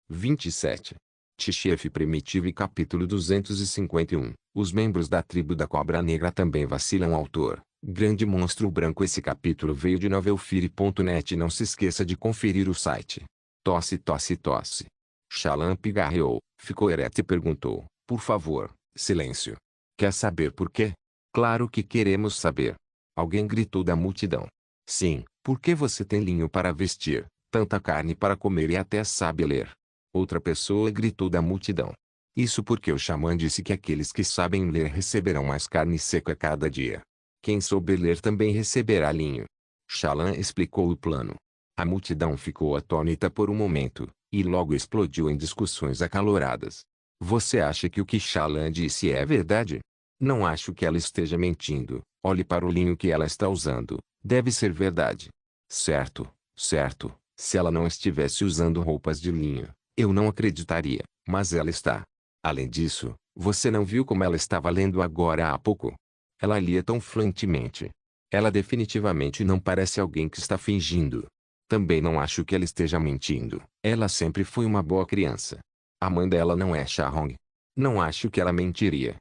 27. Tchef Primitivo e capítulo 251. Os membros da tribo da Cobra Negra também vacilam. Autor: Grande Monstro Branco. Esse capítulo veio de novelfire.net. Não se esqueça de conferir o site. Tosse, tosse, tosse. Shallan pigarreou, ficou ereto e perguntou: por favor, silêncio. Quer saber por quê? Claro que queremos saber. Alguém gritou da multidão. Sim, porque você tem linho para vestir, tanta carne para comer e até sabe ler. Outra pessoa gritou da multidão. Isso porque o xamã disse que aqueles que sabem ler receberão mais carne seca a cada dia. Quem souber ler também receberá linho. Shallan explicou o plano. A multidão ficou atônita por um momento, e logo explodiu em discussões acaloradas. Você acha que o que Shallan disse é verdade? Não acho que ela esteja mentindo. Olhe para o linho que ela está usando. Deve ser verdade. Certo, certo. Se ela não estivesse usando roupas de linho, eu não acreditaria, mas ela está. Além disso, você não viu como ela estava lendo agora há pouco? Ela lia tão fluentemente. Ela definitivamente não parece alguém que está fingindo. Também não acho que ela esteja mentindo. Ela sempre foi uma boa criança. A mãe dela não é Shahong. Não acho que ela mentiria.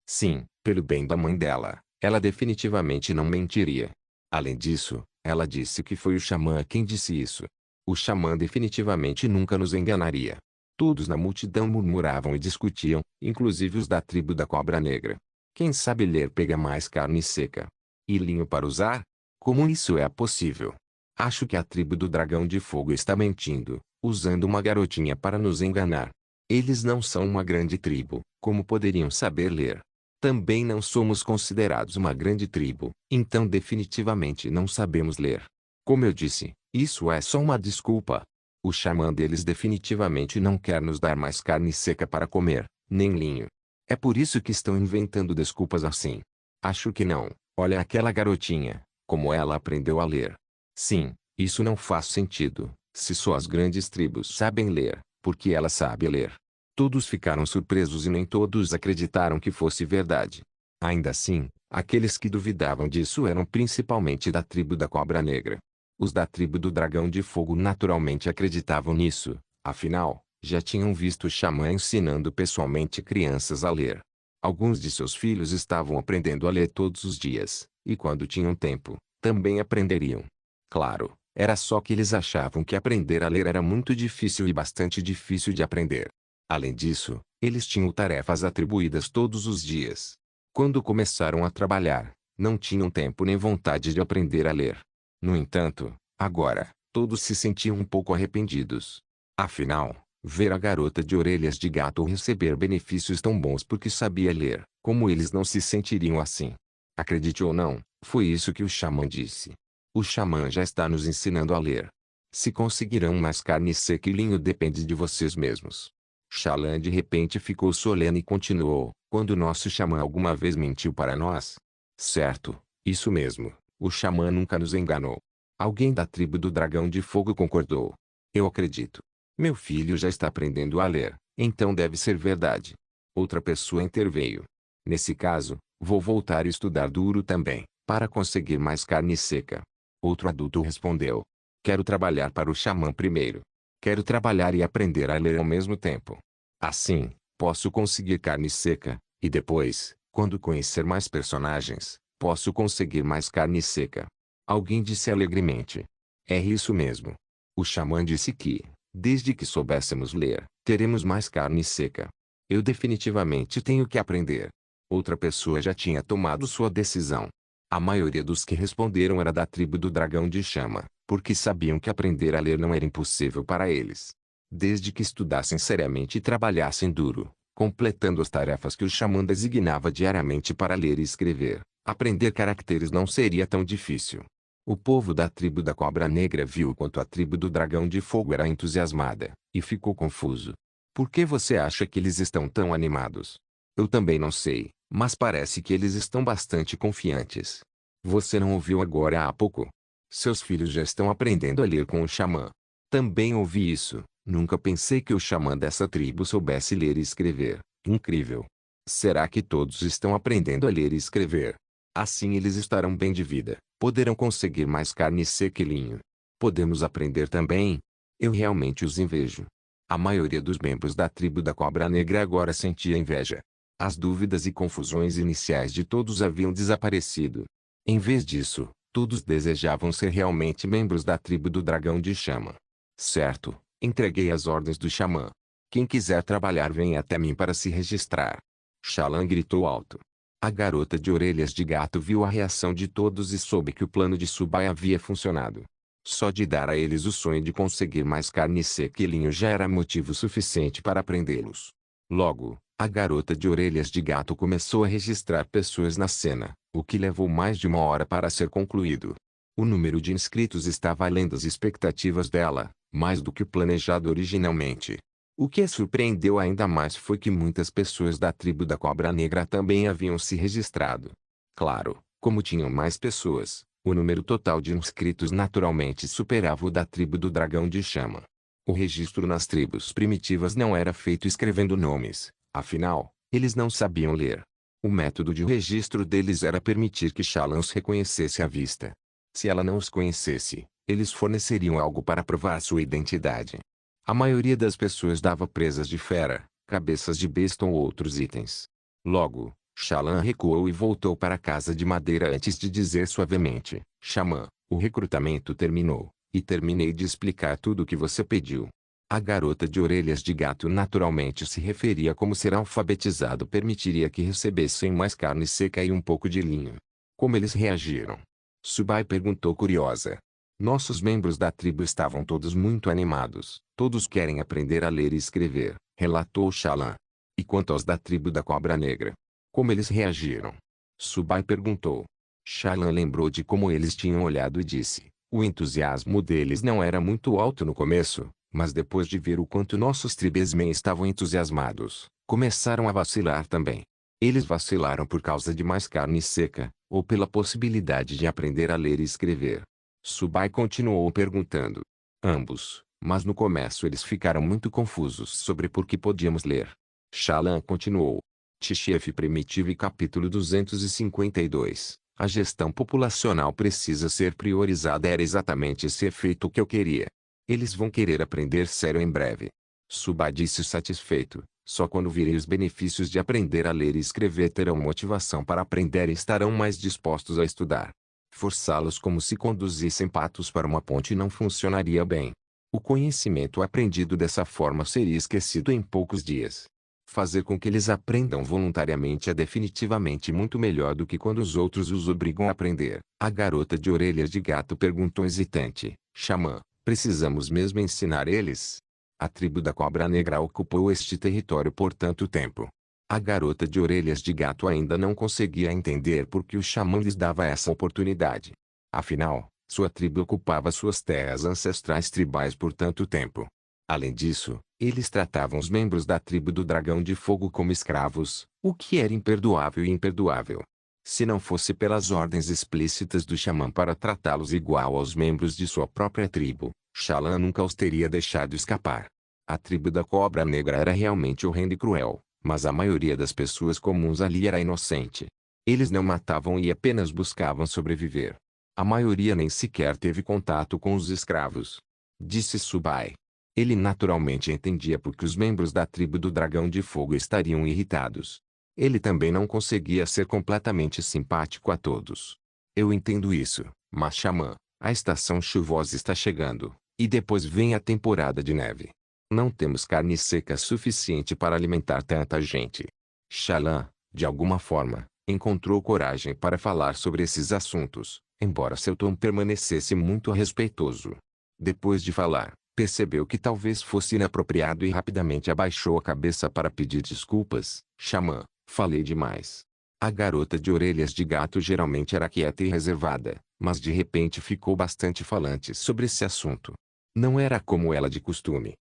Sim, pelo bem da mãe dela, ela definitivamente não mentiria. Além disso, ela disse que foi o xamã quem disse isso. O xamã definitivamente nunca nos enganaria. Todos na multidão murmuravam e discutiam, inclusive os da tribo da Cobra Negra. Quem sabe ler pega mais carne seca. E linho para usar? Como isso é possível? Acho que a tribo do Dragão de Fogo está mentindo, usando uma garotinha para nos enganar. Eles não são uma grande tribo, como poderiam saber ler? Também não somos considerados uma grande tribo, então definitivamente não sabemos ler. Como eu disse, isso é só uma desculpa. O xamã deles definitivamente não quer nos dar mais carne seca para comer, nem linho. É por isso que estão inventando desculpas assim. Acho que não. Olha aquela garotinha, como ela aprendeu a ler. Sim, isso não faz sentido. Se só as grandes tribos sabem ler, por que ela sabe ler? Todos ficaram surpresos e nem todos acreditaram que fosse verdade. Ainda assim, aqueles que duvidavam disso eram principalmente da tribo da Cobra Negra. Os da tribo do Dragão de Fogo naturalmente acreditavam nisso, afinal, já tinham visto o xamã ensinando pessoalmente crianças a ler. Alguns de seus filhos estavam aprendendo a ler todos os dias, e quando tinham tempo, também aprenderiam. Claro, era só que eles achavam que aprender a ler era muito difícil e bastante difícil de aprender. Além disso, eles tinham tarefas atribuídas todos os dias. Quando começaram a trabalhar, não tinham tempo nem vontade de aprender a ler. No entanto, agora, todos se sentiam um pouco arrependidos. Afinal, ver a garota de orelhas de gato receber benefícios tão bons porque sabia ler, como eles não se sentiriam assim? Acredite ou não, foi isso que o xamã disse. O xamã já está nos ensinando a ler. Se conseguirão mais carne seca e linho depende de vocês mesmos. Shallan de repente ficou solene e continuou: quando nosso xamã alguma vez mentiu para nós? Certo, isso mesmo, o xamã nunca nos enganou. Alguém da tribo do Dragão de Fogo concordou. Eu acredito. Meu filho já está aprendendo a ler, então deve ser verdade. Outra pessoa interveio. Nesse caso, vou voltar a estudar duro também, para conseguir mais carne seca. Outro adulto respondeu. Quero trabalhar para o xamã primeiro. Quero trabalhar e aprender a ler ao mesmo tempo. Assim, posso conseguir carne seca, e depois, quando conhecer mais personagens, posso conseguir mais carne seca. Alguém disse alegremente. É isso mesmo. O xamã disse que, desde que soubéssemos ler, teremos mais carne seca. Eu definitivamente tenho que aprender. Outra pessoa já tinha tomado sua decisão. A maioria dos que responderam era da tribo do Dragão de Chama, porque sabiam que aprender a ler não era impossível para eles. Desde que estudassem seriamente e trabalhassem duro, completando as tarefas que o xamã designava diariamente para ler e escrever, aprender caracteres não seria tão difícil. O povo da tribo da Cobra Negra viu quanto a tribo do Dragão de Fogo era entusiasmada, e ficou confuso. Por que você acha que eles estão tão animados? Eu também não sei, mas parece que eles estão bastante confiantes. Você não ouviu agora há pouco? Seus filhos já estão aprendendo a ler com o xamã. Também ouvi isso. Nunca pensei que o xamã dessa tribo soubesse ler e escrever. Incrível. Será que todos estão aprendendo a ler e escrever? Assim eles estarão bem de vida, poderão conseguir mais carne seca e linho. Podemos aprender também? Eu realmente os invejo. A maioria dos membros da tribo da Cobra Negra agora sentia inveja. As dúvidas e confusões iniciais de todos haviam desaparecido. Em vez disso, todos desejavam ser realmente membros da tribo do Dragão de Chama. Certo, entreguei as ordens do xamã. Quem quiser trabalhar venha até mim para se registrar. Shallan gritou alto. A garota de orelhas de gato viu a reação de todos e soube que o plano de Subai havia funcionado. Só de dar a eles o sonho de conseguir mais carne seca e linho já era motivo suficiente para prendê-los. Logo, a garota de orelhas de gato começou a registrar pessoas na cena, o que levou mais de 1 hora para ser concluído. O número de inscritos estava além das expectativas dela, mais do que o planejado originalmente. O que a surpreendeu ainda mais foi que muitas pessoas da tribo da Cobra Negra também haviam se registrado. Claro, como tinham mais pessoas, o número total de inscritos naturalmente superava o da tribo do Dragão de Chama. O registro nas tribos primitivas não era feito escrevendo nomes, afinal, eles não sabiam ler. O método de registro deles era permitir que Shallan os reconhecesse à vista. Se ela não os conhecesse, eles forneceriam algo para provar sua identidade. A maioria das pessoas dava presas de fera, cabeças de besta ou outros itens. Logo, Shallan recuou e voltou para a casa de madeira antes de dizer suavemente: Xamã, o recrutamento terminou, e terminei de explicar tudo o que você pediu. A garota de orelhas de gato naturalmente se referia a como ser alfabetizado permitiria que recebessem mais carne seca e um pouco de linho. Como eles reagiram? Subai perguntou curiosa. Nossos membros da tribo estavam todos muito animados. Todos querem aprender a ler e escrever, relatou Shallan. E quanto aos da tribo da Cobra Negra? Como eles reagiram? Subai perguntou. Shallan lembrou de como eles tinham olhado e disse. O entusiasmo deles não era muito alto no começo, mas depois de ver o quanto nossos tribesmen estavam entusiasmados, começaram a vacilar também. Eles vacilaram por causa de mais carne seca, ou pela possibilidade de aprender a ler e escrever. Subai continuou perguntando. Ambos, mas no começo eles ficaram muito confusos sobre por que podíamos ler. Shallan continuou. TCF Primitivo e capítulo 252. A gestão populacional precisa ser priorizada. Era exatamente esse efeito que eu queria. Eles vão querer aprender sério em breve. Subai disse satisfeito. Só quando virem os benefícios de aprender a ler e escrever terão motivação para aprender e estarão mais dispostos a estudar. Forçá-los como se conduzissem patos para uma ponte não funcionaria bem. O conhecimento aprendido dessa forma seria esquecido em poucos dias. Fazer com que eles aprendam voluntariamente é definitivamente muito melhor do que quando os outros os obrigam a aprender. A garota de orelhas de gato perguntou hesitante. Xamã, precisamos mesmo ensinar eles? A tribo da Cobra Negra ocupou este território por tanto tempo. A garota de orelhas de gato ainda não conseguia entender por que o xamã lhes dava essa oportunidade. Afinal, sua tribo ocupava suas terras ancestrais tribais por tanto tempo. Além disso, eles tratavam os membros da tribo do Dragão de Fogo como escravos, o que era imperdoável e imperdoável. Se não fosse pelas ordens explícitas do xamã para tratá-los igual aos membros de sua própria tribo, Shallan nunca os teria deixado escapar. A tribo da Cobra Negra era realmente horrenda e cruel, mas a maioria das pessoas comuns ali era inocente. Eles não matavam e apenas buscavam sobreviver. A maioria nem sequer teve contato com os escravos. Disse Subai. Ele naturalmente entendia por que os membros da tribo do Dragão de Fogo estariam irritados. Ele também não conseguia ser completamente simpático a todos. Eu entendo isso, mas xamã, a estação chuvosa está chegando, e depois vem a temporada de neve. Não temos carne seca suficiente para alimentar tanta gente. Shallan, de alguma forma, encontrou coragem para falar sobre esses assuntos, embora seu tom permanecesse muito respeitoso. Depois de falar, percebeu que talvez fosse inapropriado e rapidamente abaixou a cabeça para pedir desculpas. Xamã, falei demais. A garota de orelhas de gato geralmente era quieta e reservada, mas de repente ficou bastante falante sobre esse assunto. Não era como ela de costume.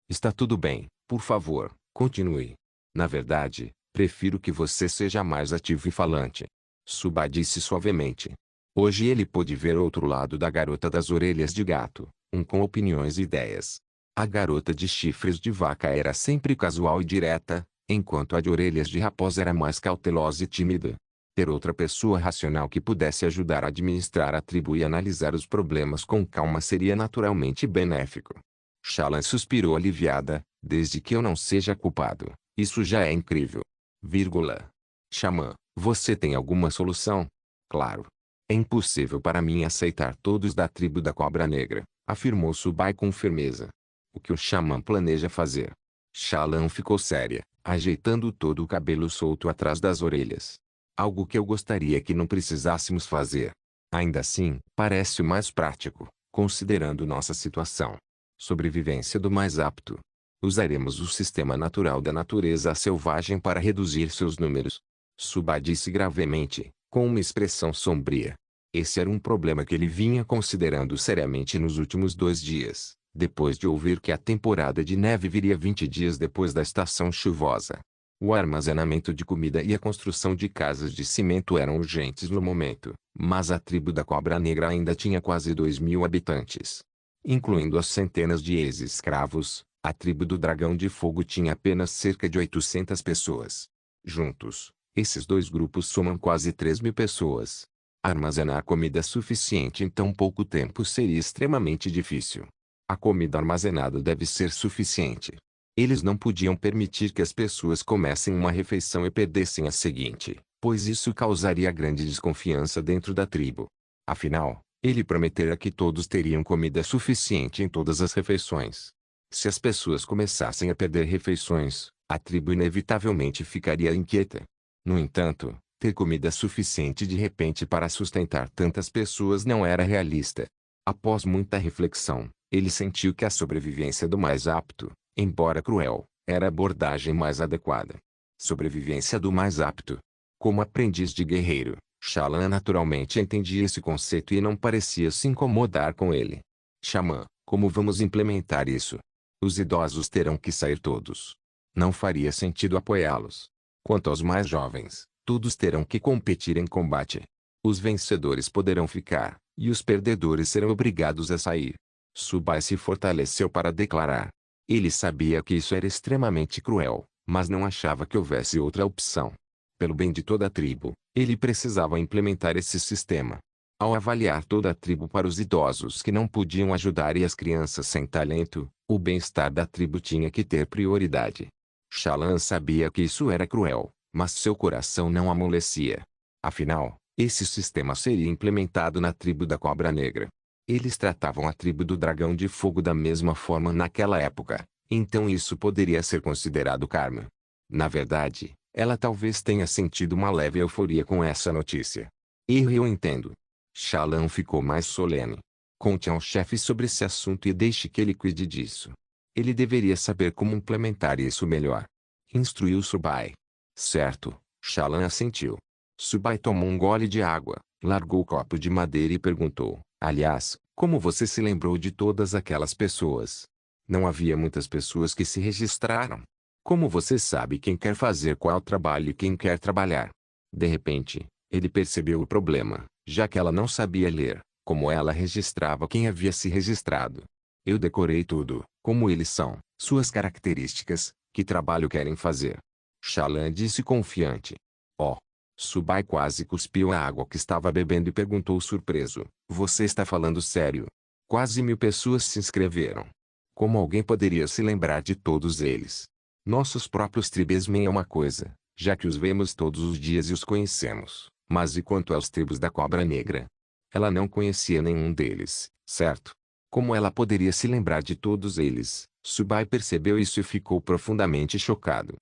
Está tudo bem, por favor, continue. Na verdade, prefiro que você seja mais ativo e falante. Subai disse suavemente. Hoje ele pôde ver outro lado da garota das orelhas de gato, com opiniões e ideias. A garota de chifres de vaca era sempre casual e direta, enquanto a de orelhas de raposa era mais cautelosa e tímida. Ter outra pessoa racional que pudesse ajudar a administrar a tribo e analisar os problemas com calma seria naturalmente benéfico. Shallan suspirou aliviada. Desde que eu não seja culpado, isso já é incrível. Vírgula. Xamã, você tem alguma solução? Claro. É impossível para mim aceitar todos da tribo da Cobra Negra, afirmou Subai com firmeza. O que o xamã planeja fazer? Shallan ficou séria, ajeitando todo o cabelo solto atrás das orelhas. Algo que eu gostaria que não precisássemos fazer. Ainda assim, parece o mais prático, considerando nossa situação. Sobrevivência do mais apto. Usaremos o sistema natural da natureza selvagem para reduzir seus números. Subai disse gravemente, com uma expressão sombria. Esse era um problema que ele vinha considerando seriamente nos últimos 2 dias, depois de ouvir que a temporada de neve viria 20 dias depois da estação chuvosa. O armazenamento de comida e a construção de casas de cimento eram urgentes no momento, mas a tribo da Cobra Negra ainda tinha quase 2.000 habitantes. Incluindo as centenas de ex-escravos, a tribo do Dragão de Fogo tinha apenas cerca de 800 pessoas. Juntos, esses dois grupos somam quase 3.000 pessoas. Armazenar comida suficiente em tão pouco tempo seria extremamente difícil. A comida armazenada deve ser suficiente. Eles não podiam permitir que as pessoas comessem uma refeição e perdessem a seguinte, pois isso causaria grande desconfiança dentro da tribo. Afinal, ele prometera que todos teriam comida suficiente em todas as refeições. Se as pessoas começassem a perder refeições, a tribo inevitavelmente ficaria inquieta. No entanto, ter comida suficiente de repente para sustentar tantas pessoas não era realista. Após muita reflexão, ele sentiu que a sobrevivência do mais apto, embora cruel, era a abordagem mais adequada. Sobrevivência do mais apto. Como aprendiz de guerreiro, Shallan naturalmente entendia esse conceito e não parecia se incomodar com ele. Xamã, como vamos implementar isso? Os idosos terão que sair todos. Não faria sentido apoiá-los. Quanto aos mais jovens, todos terão que competir em combate. Os vencedores poderão ficar, e os perdedores serão obrigados a sair. Subai se fortaleceu para declarar. Ele sabia que isso era extremamente cruel, mas não achava que houvesse outra opção. Pelo bem de toda a tribo, ele precisava implementar esse sistema. Ao avaliar toda a tribo para os idosos que não podiam ajudar e as crianças sem talento, o bem-estar da tribo tinha que ter prioridade. Shallan sabia que isso era cruel, mas seu coração não amolecia. Afinal, esse sistema seria implementado na tribo da Cobra Negra. Eles tratavam a tribo do Dragão de Fogo da mesma forma naquela época, então isso poderia ser considerado karma. Na verdade, ela talvez tenha sentido uma leve euforia com essa notícia. Eu entendo. Shallan ficou mais solene. Conte ao chefe sobre esse assunto e deixe que ele cuide disso. Ele deveria saber como implementar isso melhor. Instruiu Subai. Certo, Shallan assentiu. Subai tomou um gole de água, largou o copo de madeira e perguntou, aliás, como você se lembrou de todas aquelas pessoas? Não havia muitas pessoas que se registraram. Como você sabe quem quer fazer qual trabalho e quem quer trabalhar? De repente, ele percebeu o problema, já que ela não sabia ler, como ela registrava quem havia se registrado. Eu decorei tudo, como eles são, suas características, que trabalho querem fazer. Shallan disse confiante. Oh! Subai quase cuspiu a água que estava bebendo e perguntou surpreso, você está falando sério? Quase 1.000 pessoas se inscreveram. Como alguém poderia se lembrar de todos eles? Nossos próprios tribesmen é uma coisa, já que os vemos todos os dias e os conhecemos, mas e quanto aos tribos da Cobra Negra? Ela não conhecia nenhum deles, certo? Como ela poderia se lembrar de todos eles? Subai percebeu isso e ficou profundamente chocado.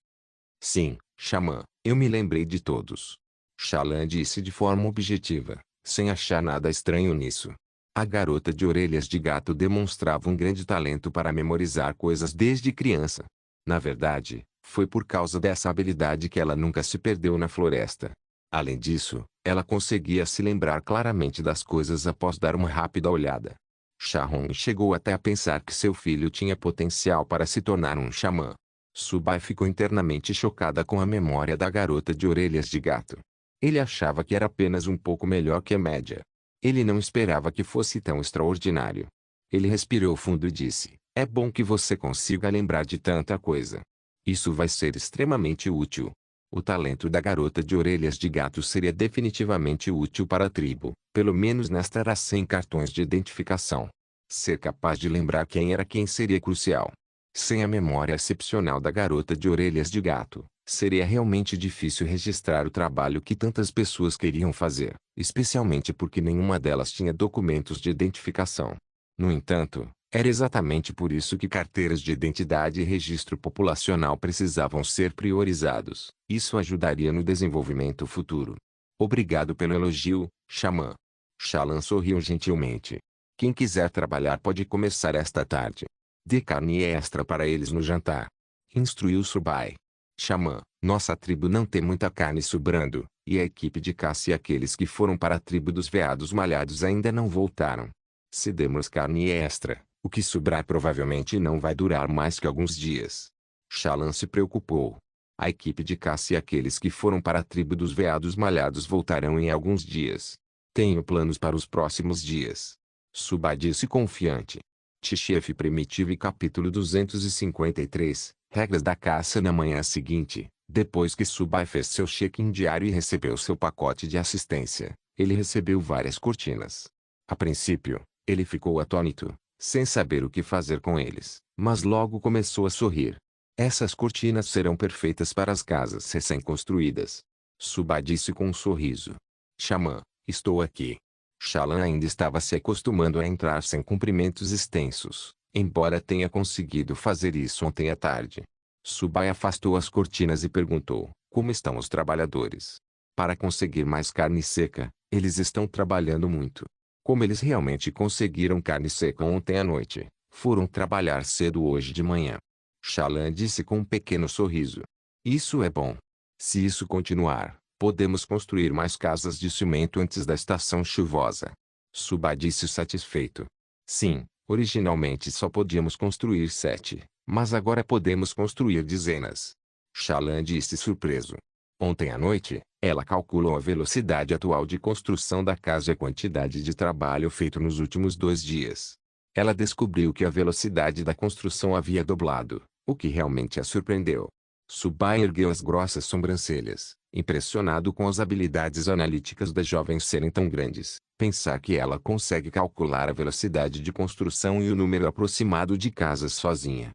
Sim, Xamã, eu me lembrei de todos. Shallan disse de forma objetiva, sem achar nada estranho nisso. A garota de orelhas de gato demonstrava um grande talento para memorizar coisas desde criança. Na verdade, foi por causa dessa habilidade que ela nunca se perdeu na floresta. Além disso, ela conseguia se lembrar claramente das coisas após dar uma rápida olhada. Shallan chegou até a pensar que seu filho tinha potencial para se tornar um xamã. Subai ficou internamente chocada com a memória da garota de orelhas de gato. Ele achava que era apenas um pouco melhor que a média. Ele não esperava que fosse tão extraordinário. Ele respirou fundo e disse, é bom que você consiga lembrar de tanta coisa. Isso vai ser extremamente útil. O talento da garota de orelhas de gato seria definitivamente útil para a tribo, pelo menos nesta era sem cartões de identificação. Ser capaz de lembrar quem era quem seria crucial. Sem a memória excepcional da garota de orelhas de gato, seria realmente difícil registrar o trabalho que tantas pessoas queriam fazer, especialmente porque nenhuma delas tinha documentos de identificação. No entanto, era exatamente por isso que carteiras de identidade e registro populacional precisavam ser priorizados. Isso ajudaria no desenvolvimento futuro. Obrigado pelo elogio, Xamã. Xalan sorriu gentilmente. Quem quiser trabalhar pode começar esta tarde. Dê carne extra para eles no jantar. Instruiu Subai. Xamã, nossa tribo não tem muita carne sobrando, e a equipe de caça e aqueles que foram para a tribo dos veados malhados ainda não voltaram. Se demos carne extra, o que sobrar provavelmente não vai durar mais que alguns dias. Xalan se preocupou. A equipe de caça e aqueles que foram para a tribo dos veados malhados voltarão em alguns dias. Tenho planos para os próximos dias. Subai disse confiante. Chefe Primitivo e capítulo 253, regras da caça. Na manhã seguinte, depois que Subai fez seu check-in diário e recebeu seu pacote de assistência, ele recebeu várias cortinas. A princípio, ele ficou atônito, sem saber o que fazer com eles, mas logo começou a sorrir. Essas cortinas serão perfeitas para as casas recém-construídas. Subai disse com um sorriso. Xamã, estou aqui. Xalan ainda estava se acostumando a entrar sem cumprimentos extensos, embora tenha conseguido fazer isso ontem à tarde. Subai afastou as cortinas e perguntou, como estão os trabalhadores? Para conseguir mais carne seca, eles estão trabalhando muito. Como eles realmente conseguiram carne seca ontem à noite, foram trabalhar cedo hoje de manhã. Xalan disse com um pequeno sorriso. Isso é bom. Se isso continuar, podemos construir mais casas de cimento antes da estação chuvosa. Subai disse satisfeito. Sim, originalmente só podíamos construir 7, mas agora podemos construir dezenas. Xalan disse surpreso. Ontem à noite, ela calculou a velocidade atual de construção da casa e a quantidade de trabalho feito nos últimos 2 dias. Ela descobriu que a velocidade da construção havia dobrado, o que realmente a surpreendeu. Subai ergueu as grossas sobrancelhas, impressionado com as habilidades analíticas da jovem serem tão grandes. Pensar que ela consegue calcular a velocidade de construção e o número aproximado de casas sozinha.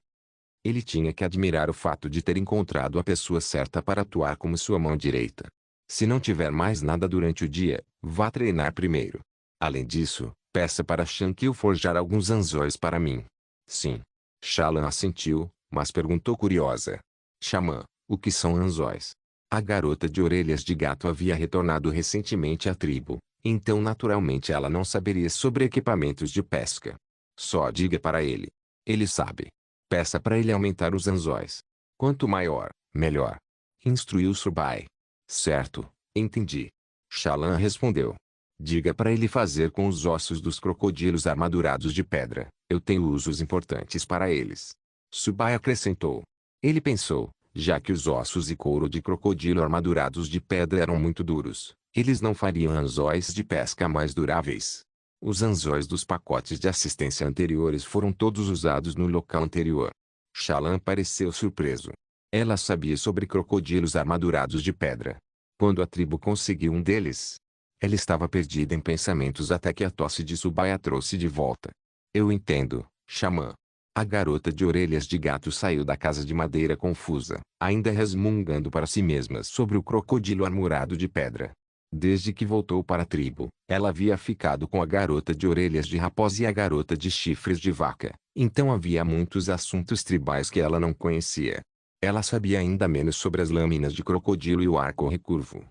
Ele tinha que admirar o fato de ter encontrado a pessoa certa para atuar como sua mão direita. Se não tiver mais nada durante o dia, vá treinar primeiro. Além disso, peça para Shankil forjar alguns anzóis para mim. Sim. Xalan assentiu, mas perguntou curiosa. Xamã, o que são anzóis? A garota de orelhas de gato havia retornado recentemente à tribo, então naturalmente ela não saberia sobre equipamentos de pesca. Só diga para ele. Ele sabe. Peça para ele aumentar os anzóis. Quanto maior, melhor. Instruiu Subai. Certo, entendi. Xalan respondeu. Diga para ele fazer com os ossos dos crocodilos armadurados de pedra. Eu tenho usos importantes para eles. Subai acrescentou. Ele pensou, já que os ossos e couro de crocodilo armadurados de pedra eram muito duros, eles não fariam anzóis de pesca mais duráveis. Os anzóis dos pacotes de assistência anteriores foram todos usados no local anterior. Xalan pareceu surpreso. Ela sabia sobre crocodilos armadurados de pedra. Quando a tribo conseguiu um deles, ela estava perdida em pensamentos até que a tosse de Subai a trouxe de volta. Eu entendo, Xamã. A garota de orelhas de gato saiu da casa de madeira confusa, ainda resmungando para si mesma sobre o crocodilo armurado de pedra. Desde que voltou para a tribo, ela havia ficado com a garota de orelhas de raposa e a garota de chifres de vaca, então havia muitos assuntos tribais que ela não conhecia. Ela sabia ainda menos sobre as lâminas de crocodilo e o arco recurvo.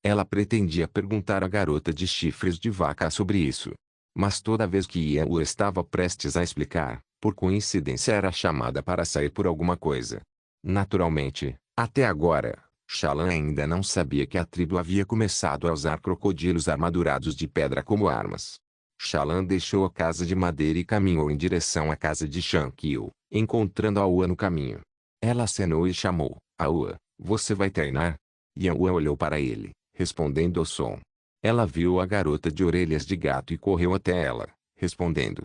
Ela pretendia perguntar à garota de chifres de vaca sobre isso. Mas toda vez que Ian o estava prestes a explicar, por coincidência era chamada para sair por alguma coisa. Naturalmente, até agora, Xalan ainda não sabia que a tribo havia começado a usar crocodilos armadurados de pedra como armas. Xalan deixou a casa de madeira e caminhou em direção à casa de Shankil, encontrando Aua no caminho. Ela acenou e chamou, Aua, você vai treinar? E Aua olhou para ele, respondendo ao som. Ela viu a garota de orelhas de gato e correu até ela, respondendo.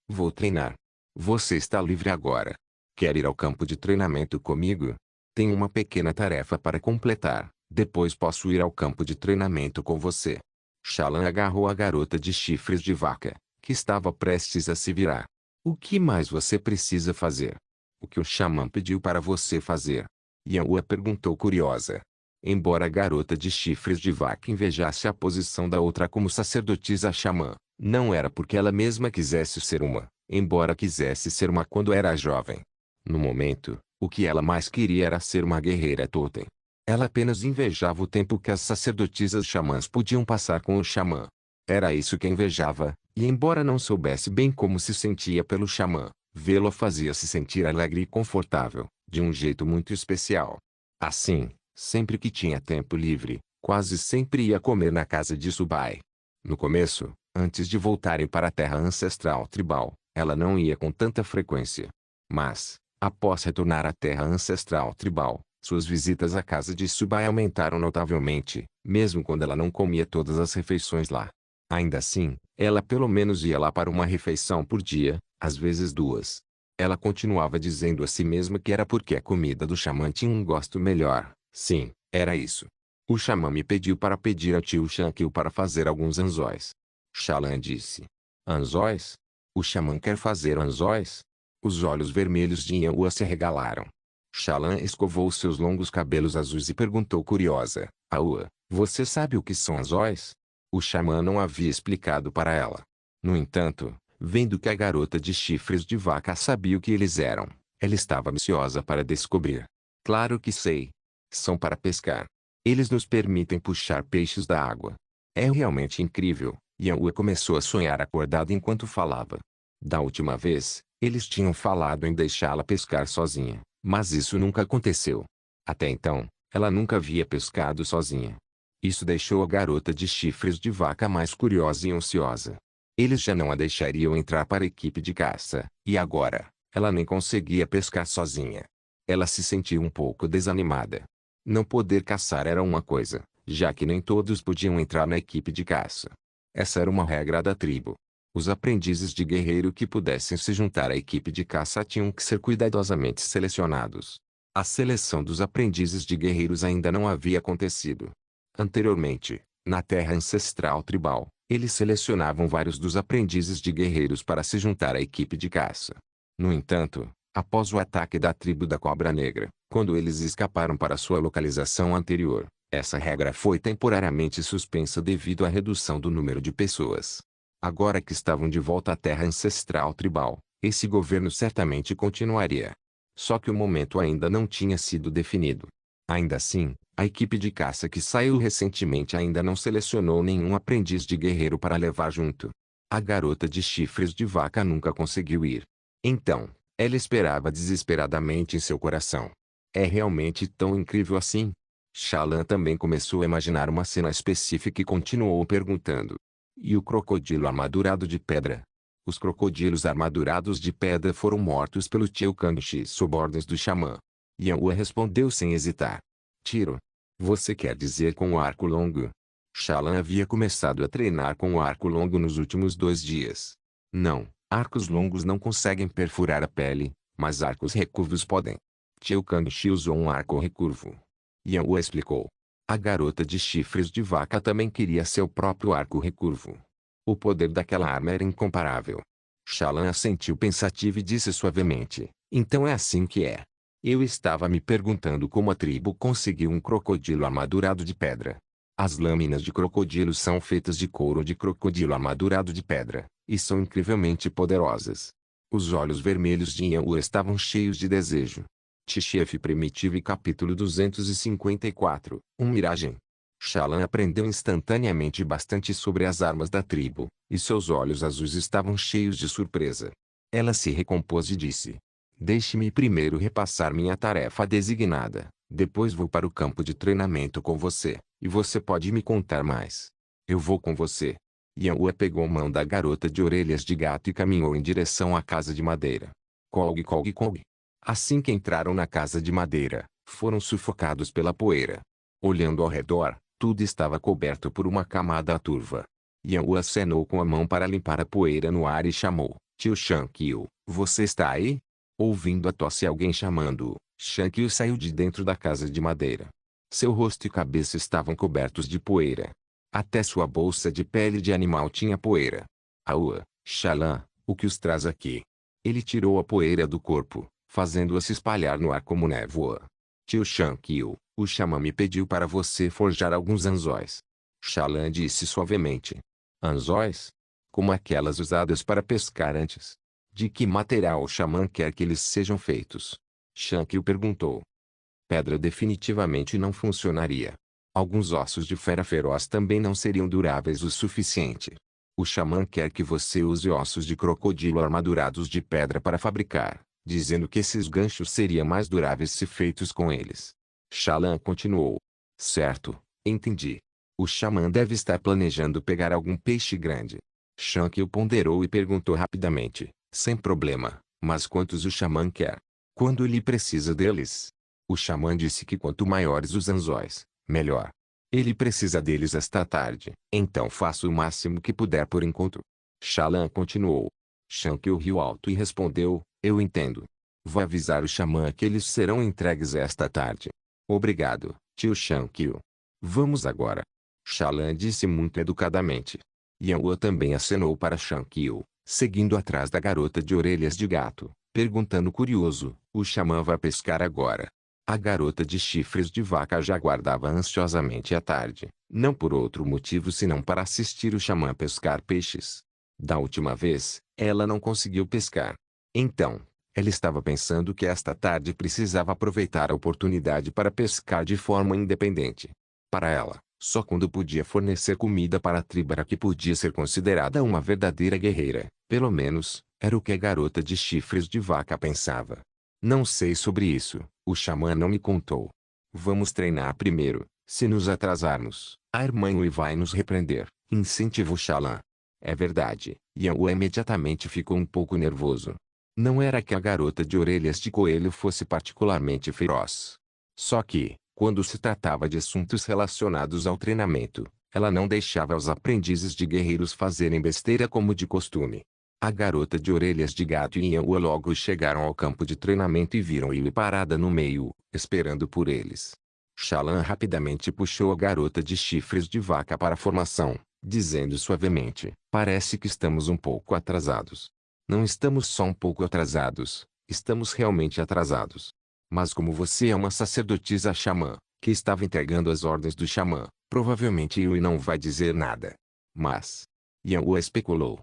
Vou treinar. Você está livre agora. Quer ir ao campo de treinamento comigo? Tenho uma pequena tarefa para completar, depois posso ir ao campo de treinamento com você. Xalan agarrou a garota de chifres de vaca, que estava prestes a se virar. O que mais você precisa fazer? O que o xamã pediu para você fazer? Yanhua perguntou curiosa. Embora a garota de chifres de vaca invejasse a posição da outra como sacerdotisa xamã, não era porque ela mesma quisesse ser uma, embora quisesse ser uma quando era jovem. No momento, o que ela mais queria era ser uma guerreira totem. Ela apenas invejava o tempo que as sacerdotisas xamãs podiam passar com o xamã. Era isso que invejava, e embora não soubesse bem como se sentia pelo xamã, vê-lo fazia se sentir alegre e confortável, de um jeito muito especial. Assim, sempre que tinha tempo livre, quase sempre ia comer na casa de Subai. No começo, antes de voltarem para a terra ancestral tribal, ela não ia com tanta frequência. Mas, após retornar à terra ancestral tribal, suas visitas à casa de Subai aumentaram notavelmente, mesmo quando ela não comia todas as refeições lá. Ainda assim, ela pelo menos ia lá para uma refeição por dia, às vezes duas. Ela continuava dizendo a si mesma que era porque a comida do xamã tinha um gosto melhor. Sim, era isso. O xamã me pediu para pedir ao tio Shankyu para fazer alguns anzóis. Xalan disse. Anzóis? O xamã quer fazer anzóis? Os olhos vermelhos de Yanhua se arregalaram. Xalan escovou seus longos cabelos azuis e perguntou curiosa. Aua, você sabe o que são anzóis? O xamã não havia explicado para ela. No entanto, vendo que a garota de chifres de vaca sabia o que eles eram, ela estava ansiosa para descobrir. Claro que sei. São para pescar. Eles nos permitem puxar peixes da água. É realmente incrível. Yanhua começou a sonhar acordada enquanto falava. Da última vez, eles tinham falado em deixá-la pescar sozinha, mas isso nunca aconteceu. Até então, ela nunca havia pescado sozinha. Isso deixou a garota de chifres de vaca mais curiosa e ansiosa. Eles já não a deixariam entrar para a equipe de caça, e agora, ela nem conseguia pescar sozinha. Ela se sentia um pouco desanimada. Não poder caçar era uma coisa, já que nem todos podiam entrar na equipe de caça. Essa era uma regra da tribo. Os aprendizes de guerreiro que pudessem se juntar à equipe de caça tinham que ser cuidadosamente selecionados. A seleção dos aprendizes de guerreiros ainda não havia acontecido. Anteriormente, na terra ancestral tribal, eles selecionavam vários dos aprendizes de guerreiros para se juntar à equipe de caça. No entanto, após o ataque da tribo da Cobra Negra, quando eles escaparam para sua localização anterior, essa regra foi temporariamente suspensa devido à redução do número de pessoas. Agora que estavam de volta à terra ancestral tribal, esse governo certamente continuaria. Só que o momento ainda não tinha sido definido. Ainda assim, a equipe de caça que saiu recentemente ainda não selecionou nenhum aprendiz de guerreiro para levar junto. A garota de chifres de vaca nunca conseguiu ir. Então, ela esperava desesperadamente em seu coração. É realmente tão incrível assim? Xalan também começou a imaginar uma cena específica e continuou perguntando. E o crocodilo armadurado de pedra? Os crocodilos armadurados de pedra foram mortos pelo tio Kangxi sob ordens do xamã. Yanhua respondeu sem hesitar. Tiro. Você quer dizer com o arco longo? Xalan havia começado a treinar com o arco longo nos últimos 2 dias. Não, arcos longos não conseguem perfurar a pele, mas arcos recurvos podem. Tio Kangxi usou um arco recurvo. Yanhua explicou. A garota de chifres de vaca também queria seu próprio arco recurvo. O poder daquela arma era incomparável. Xalan assentiu pensativo e disse suavemente, então é assim que é. Eu estava me perguntando como a tribo conseguiu um crocodilo armadurado de pedra. As lâminas de crocodilo são feitas de couro de crocodilo armadurado de pedra, e são incrivelmente poderosas. Os olhos vermelhos de Yanhua estavam cheios de desejo. T-Chef Primitivo e capítulo 254, Miragem. Xalan aprendeu instantaneamente bastante sobre as armas da tribo, e seus olhos azuis estavam cheios de surpresa. Ela se recompôs e disse. Deixe-me primeiro repassar minha tarefa designada, depois vou para o campo de treinamento com você, e você pode me contar mais. Eu vou com você. Yanhua pegou a mão da garota de orelhas de gato e caminhou em direção à casa de madeira. Colgue, colgue, colgue. Assim que entraram na casa de madeira, foram sufocados pela poeira. Olhando ao redor, tudo estava coberto por uma camada turva. Yanhua acenou com a mão para limpar a poeira no ar e chamou, Tio Shankyu, você está aí? Ouvindo a tosse alguém chamando-o, Shankyu saiu de dentro da casa de madeira. Seu rosto e cabeça estavam cobertos de poeira. Até sua bolsa de pele de animal tinha poeira. Aua, Xalan, o que os traz aqui? Ele tirou a poeira do corpo, fazendo-a se espalhar no ar como névoa. Tio Shankyu, o xamã me pediu para você forjar alguns anzóis. Shallan disse suavemente. Anzóis? Como aquelas usadas para pescar antes. De que material o xamã quer que eles sejam feitos? Shankyu perguntou. Pedra definitivamente não funcionaria. Alguns ossos de fera feroz também não seriam duráveis o suficiente. O xamã quer que você use ossos de crocodilo armadurados de pedra para fabricar, dizendo que esses ganchos seriam mais duráveis se feitos com eles. Shallan continuou. Certo, entendi. O xamã deve estar planejando pegar algum peixe grande. Shankyu ponderou e perguntou rapidamente, sem problema, mas quantos o xamã quer? Quando ele precisa deles? O xamã disse que quanto maiores os anzóis, melhor. Ele precisa deles esta tarde, então faça o máximo que puder por enquanto. Shallan continuou. Shankyu riu alto e respondeu, eu entendo. Vou avisar o xamã que eles serão entregues esta tarde. Obrigado, tio Shankyu. Vamos agora. Shallan disse muito educadamente. Yanhua também acenou para Shankyu, seguindo atrás da garota de orelhas de gato, perguntando curioso, o xamã vai pescar agora? A garota de chifres de vaca já aguardava ansiosamente a tarde, não por outro motivo senão para assistir o xamã pescar peixes. Da última vez, ela não conseguiu pescar. Então, ela estava pensando que esta tarde precisava aproveitar a oportunidade para pescar de forma independente. Para ela, só quando podia fornecer comida para a tribo era que podia ser considerada uma verdadeira guerreira, pelo menos, era o que a garota de chifres de vaca pensava. Não sei sobre isso, o xamã não me contou. Vamos treinar primeiro, se nos atrasarmos, a irmã Yui vai nos repreender, incentivou Shallan. É verdade, Yanhua imediatamente ficou um pouco nervoso. Não era que a garota de orelhas de coelho fosse particularmente feroz. Só que, quando se tratava de assuntos relacionados ao treinamento, ela não deixava os aprendizes de guerreiros fazerem besteira como de costume. A garota de orelhas de gato e Yanhua logo chegaram ao campo de treinamento e viram Yui parada no meio, esperando por eles. Shallan rapidamente puxou a garota de chifres de vaca para a formação, dizendo suavemente, parece que estamos um pouco atrasados. Não estamos só um pouco atrasados, estamos realmente atrasados. Mas como você é uma sacerdotisa xamã, que estava entregando as ordens do xamã, provavelmente Yui não vai dizer nada. Mas... Yanhua especulou.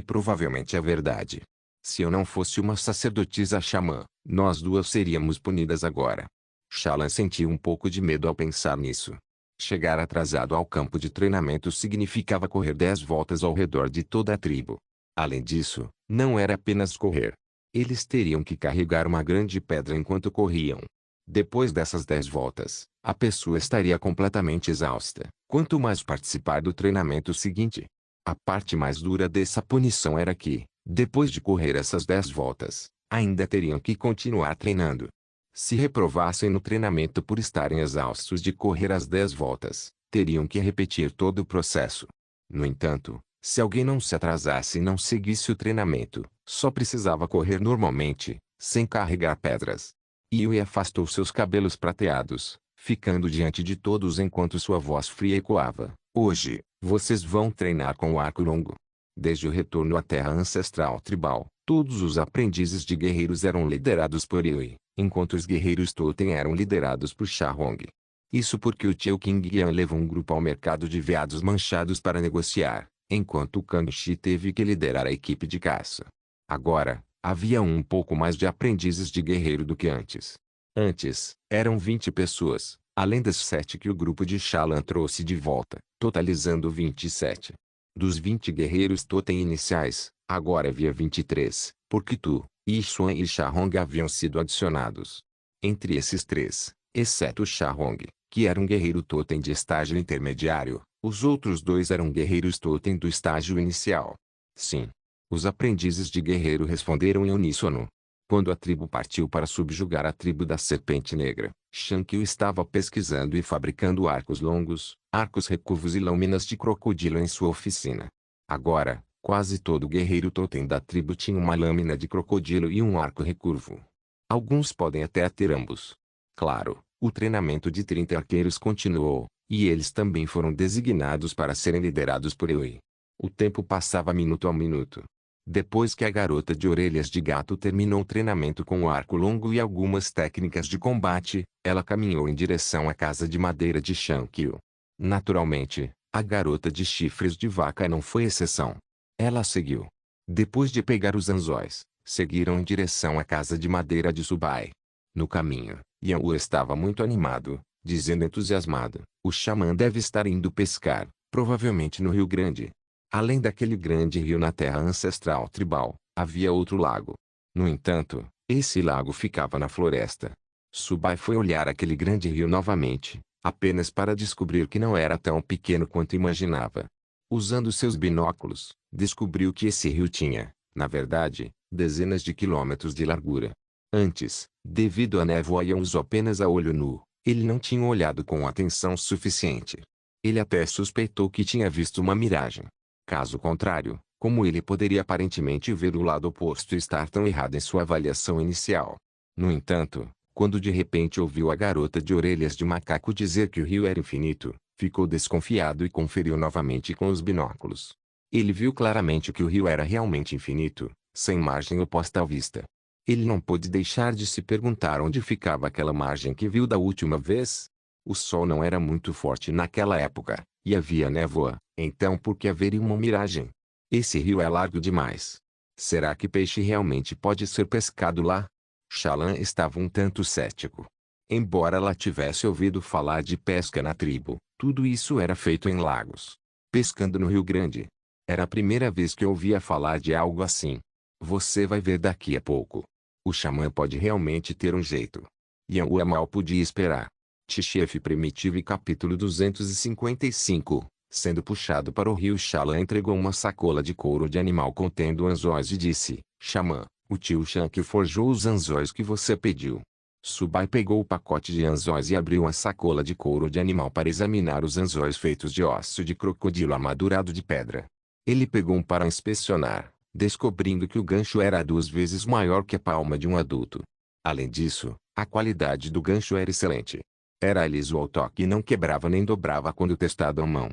Provavelmente é verdade. Se eu não fosse uma sacerdotisa xamã, nós duas seríamos punidas agora. Shallan sentiu um pouco de medo ao pensar nisso. Chegar atrasado ao campo de treinamento significava correr 10 voltas ao redor de toda a tribo. Além disso, não era apenas correr. Eles teriam que carregar uma grande pedra enquanto corriam. Depois dessas 10 voltas, a pessoa estaria completamente exausta, quanto mais participar do treinamento seguinte. A parte mais dura dessa punição era que, depois de correr essas 10 voltas, ainda teriam que continuar treinando. Se reprovassem no treinamento por estarem exaustos de correr as 10 voltas, teriam que repetir todo o processo. No entanto, se alguém não se atrasasse e não seguisse o treinamento, só precisava correr normalmente, sem carregar pedras. Yui afastou seus cabelos prateados, ficando diante de todos enquanto sua voz fria ecoava. Hoje, vocês vão treinar com o arco longo. Desde o retorno à terra ancestral tribal, todos os aprendizes de guerreiros eram liderados por Yui, enquanto os guerreiros Totem eram liderados por Shahong. Isso porque o tio King Yan levou um grupo ao mercado de veados manchados para negociar, enquanto o Kang Shi teve que liderar a equipe de caça. Agora, havia um pouco mais de aprendizes de guerreiro do que antes. Antes, eram 20 pessoas, além das 7 que o grupo de Shallan trouxe de volta, totalizando 27. Dos 20 guerreiros Totem iniciais, agora havia 23, porque Tu, Yixuan e Shahong haviam sido adicionados. Entre esses três, exceto Shahong, que era um guerreiro Totem de estágio intermediário, os outros dois eram guerreiros Totem do estágio inicial. Sim. Os aprendizes de guerreiro responderam em uníssono. Quando a tribo partiu para subjugar a tribo da Serpente Negra, Shankyu estava pesquisando e fabricando arcos longos, arcos recurvos e lâminas de crocodilo em sua oficina. Agora, quase todo guerreiro Totem da tribo tinha uma lâmina de crocodilo e um arco recurvo. Alguns podem até ter ambos. Claro, o treinamento de 30 arqueiros continuou, e eles também foram designados para serem liderados por Yui. O tempo passava minuto a minuto. Depois que a garota de orelhas de gato terminou o treinamento com o arco longo e algumas técnicas de combate, ela caminhou em direção à casa de madeira de Shankyu. Naturalmente, a garota de chifres de vaca não foi exceção. Ela seguiu. Depois de pegar os anzóis, seguiram em direção à casa de madeira de Subai. No caminho, Yan-Wu estava muito animado, dizendo entusiasmado: o xamã deve estar indo pescar, provavelmente no Rio Grande. Além daquele grande rio na terra ancestral tribal, havia outro lago. No entanto, esse lago ficava na floresta. Subai foi olhar aquele grande rio novamente, apenas para descobrir que não era tão pequeno quanto imaginava. Usando seus binóculos, descobriu que esse rio tinha, na verdade, dezenas de quilômetros de largura. Antes, devido à névoa e ao uso apenas a olho nu, ele não tinha olhado com atenção suficiente. Ele até suspeitou que tinha visto uma miragem. Caso contrário, como ele poderia aparentemente ver o lado oposto e estar tão errado em sua avaliação inicial? No entanto, quando de repente ouviu a garota de orelhas de macaco dizer que o rio era infinito, ficou desconfiado e conferiu novamente com os binóculos. Ele viu claramente que o rio era realmente infinito, sem margem oposta à vista. Ele não pôde deixar de se perguntar onde ficava aquela margem que viu da última vez. O sol não era muito forte naquela época, e havia névoa, então por que haveria uma miragem? Esse rio é largo demais. Será que peixe realmente pode ser pescado lá? Shallan estava um tanto cético. Embora ela tivesse ouvido falar de pesca na tribo, tudo isso era feito em lagos. Pescando no Rio Grande. Era a primeira vez que ouvia falar de algo assim. Você vai ver daqui a pouco. O xamã pode realmente ter um jeito. Yan-Wu mal podia esperar. Tchef Primitivo e capítulo 255. Sendo puxado para o rio, Shallan entregou uma sacola de couro de animal contendo anzóis e disse: Xamã, o tio Shankyu forjou os anzóis que você pediu. Subai pegou o pacote de anzóis e abriu a sacola de couro de animal para examinar os anzóis feitos de osso de crocodilo amadurado de pedra. Ele pegou um para inspecionar, descobrindo que o gancho era 2 vezes maior que a palma de um adulto. Além disso, a qualidade do gancho era excelente. Era liso ao toque e não quebrava nem dobrava quando testado à mão.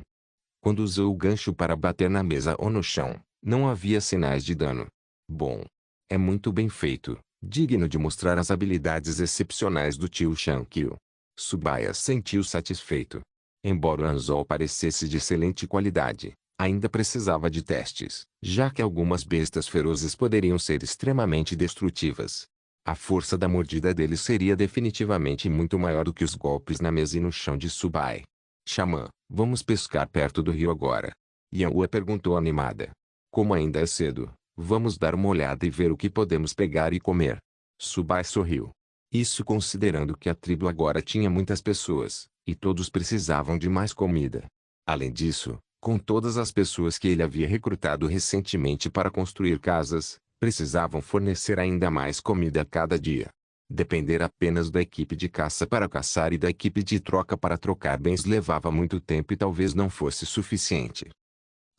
Quando usou o gancho para bater na mesa ou no chão, não havia sinais de dano. Bom. É muito bem feito, digno de mostrar as habilidades excepcionais do tio Shankyu. Subaya sentiu satisfeito. Embora o anzol parecesse de excelente qualidade, ainda precisava de testes, já que algumas bestas ferozes poderiam ser extremamente destrutivas. A força da mordida dele seria definitivamente muito maior do que os golpes na mesa e no chão de Subai. Xamã, vamos pescar perto do rio agora. Yan-Wu perguntou animada. Como ainda é cedo, vamos dar uma olhada e ver o que podemos pegar e comer. Subai sorriu. Isso considerando que a tribo agora tinha muitas pessoas, e todos precisavam de mais comida. Além disso, com todas as pessoas que ele havia recrutado recentemente para construir casas, precisavam fornecer ainda mais comida a cada dia. Depender apenas da equipe de caça para caçar e da equipe de troca para trocar bens levava muito tempo e talvez não fosse suficiente.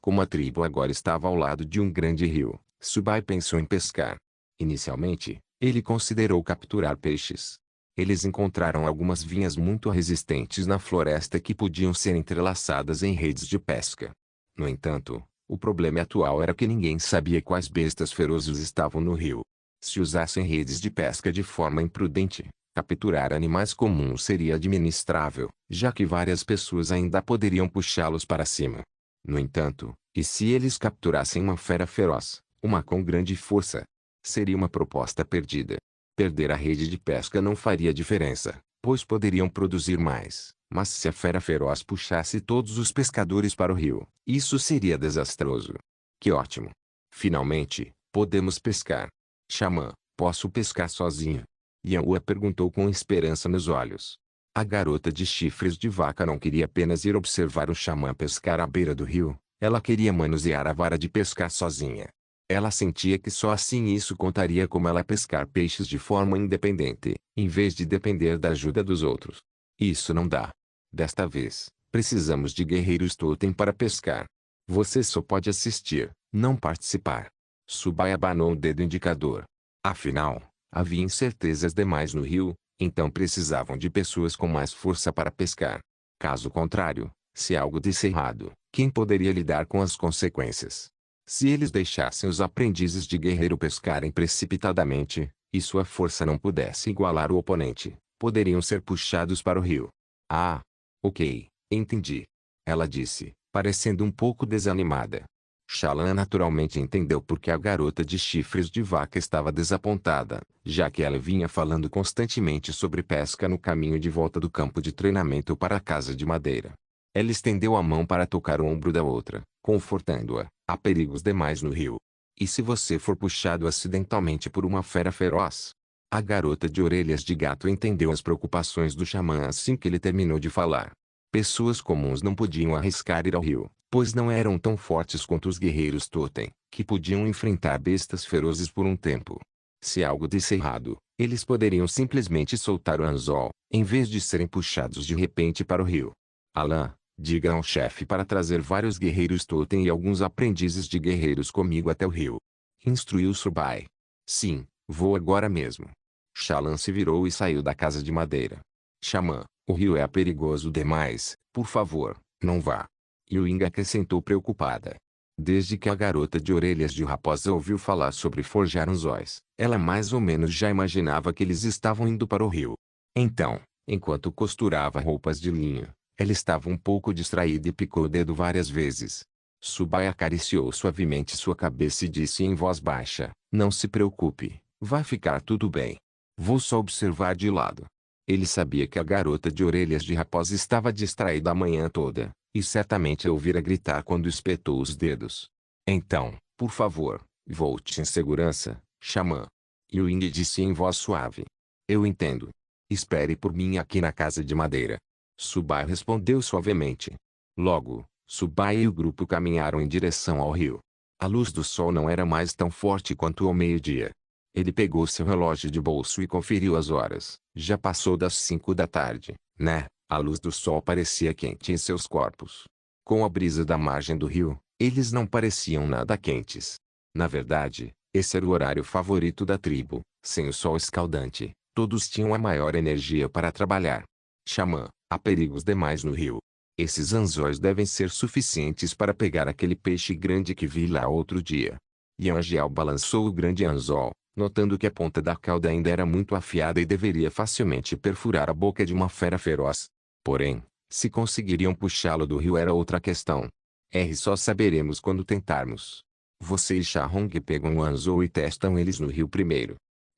Como a tribo agora estava ao lado de um grande rio, Subai pensou em pescar. Inicialmente, ele considerou capturar peixes. Eles encontraram algumas vinhas muito resistentes na floresta que podiam ser entrelaçadas em redes de pesca. No entanto, o problema atual era que ninguém sabia quais bestas ferozes estavam no rio. Se usassem redes de pesca de forma imprudente, capturar animais comuns seria administrável, já que várias pessoas ainda poderiam puxá-los para cima. No entanto, e se eles capturassem uma fera feroz, uma com grande força? Seria uma proposta perdida. Perder a rede de pesca não faria diferença, pois poderiam produzir mais, mas se a fera feroz puxasse todos os pescadores para o rio, isso seria desastroso. Que ótimo! Finalmente, podemos pescar. Xamã, posso pescar sozinho? Yan-Wu perguntou com esperança nos olhos. A garota de chifres de vaca não queria apenas ir observar o xamã pescar à beira do rio, ela queria manusear a vara de pescar sozinha. Ela sentia que só assim isso contaria como ela pescar peixes de forma independente, em vez de depender da ajuda dos outros. Isso não dá. Desta vez, precisamos de guerreiros totem para pescar. Você só pode assistir, não participar. Subai abanou o dedo indicador. Afinal, havia incertezas demais no rio, então precisavam de pessoas com mais força para pescar. Caso contrário, se algo desse errado, quem poderia lidar com as consequências? Se eles deixassem os aprendizes de guerreiro pescarem precipitadamente, e sua força não pudesse igualar o oponente, poderiam ser puxados para o rio. Ah, ok, entendi. Ela disse, parecendo um pouco desanimada. Shallan naturalmente entendeu porque a garota de chifres de vaca estava desapontada, já que ela vinha falando constantemente sobre pesca no caminho de volta do campo de treinamento para a casa de madeira. Ela estendeu a mão para tocar o ombro da outra, confortando-a. Há perigos demais no rio. E se você for puxado acidentalmente por uma fera feroz? A garota de orelhas de gato entendeu as preocupações do xamã assim que ele terminou de falar. Pessoas comuns não podiam arriscar ir ao rio, pois não eram tão fortes quanto os guerreiros Totem, que podiam enfrentar bestas ferozes por um tempo. Se algo desse errado, eles poderiam simplesmente soltar o anzol, em vez de serem puxados de repente para o rio. Alan, diga ao chefe para trazer vários guerreiros Totem e alguns aprendizes de guerreiros comigo até o rio. Instruiu Subai. Sim, vou agora mesmo. Shallan se virou e saiu da casa de madeira. Xamã, o rio é perigoso demais, por favor, não vá. Yuing acrescentou preocupada. Desde que a garota de orelhas de raposa ouviu falar sobre forjar anzóis, ela mais ou menos já imaginava que eles estavam indo para o rio. Então, enquanto costurava roupas de linho, ela estava um pouco distraída e picou o dedo várias vezes. Subai acariciou suavemente sua cabeça e disse em voz baixa, não se preocupe, vai ficar tudo bem. Vou só observar de lado. Ele sabia que a garota de orelhas de raposa estava distraída a manhã toda, e certamente a ouvira gritar quando espetou os dedos. Então, por favor, volte em segurança, xamã. Yuing disse em voz suave. Eu entendo. Espere por mim aqui na casa de madeira. Subai respondeu suavemente. Logo, Subai e o grupo caminharam em direção ao rio. A luz do sol não era mais tão forte quanto ao meio-dia. Ele pegou seu relógio de bolso e conferiu as horas. Já passou das 5 da tarde, né? A luz do sol parecia quente em seus corpos. Com a brisa da margem do rio, eles não pareciam nada quentes. Na verdade, esse era o horário favorito da tribo. Sem o sol escaldante, todos tinham a maior energia para trabalhar. Xamã, há perigos demais no rio. Esses anzóis devem ser suficientes para pegar aquele peixe grande que vi lá outro dia. Yangiao balançou o grande anzol, notando que a ponta da cauda ainda era muito afiada e deveria facilmente perfurar a boca de uma fera feroz. Porém, se conseguiriam puxá-lo do rio era outra questão. Só saberemos quando tentarmos. Você e Shahong pegam o anzol e testam eles no rio primeiro.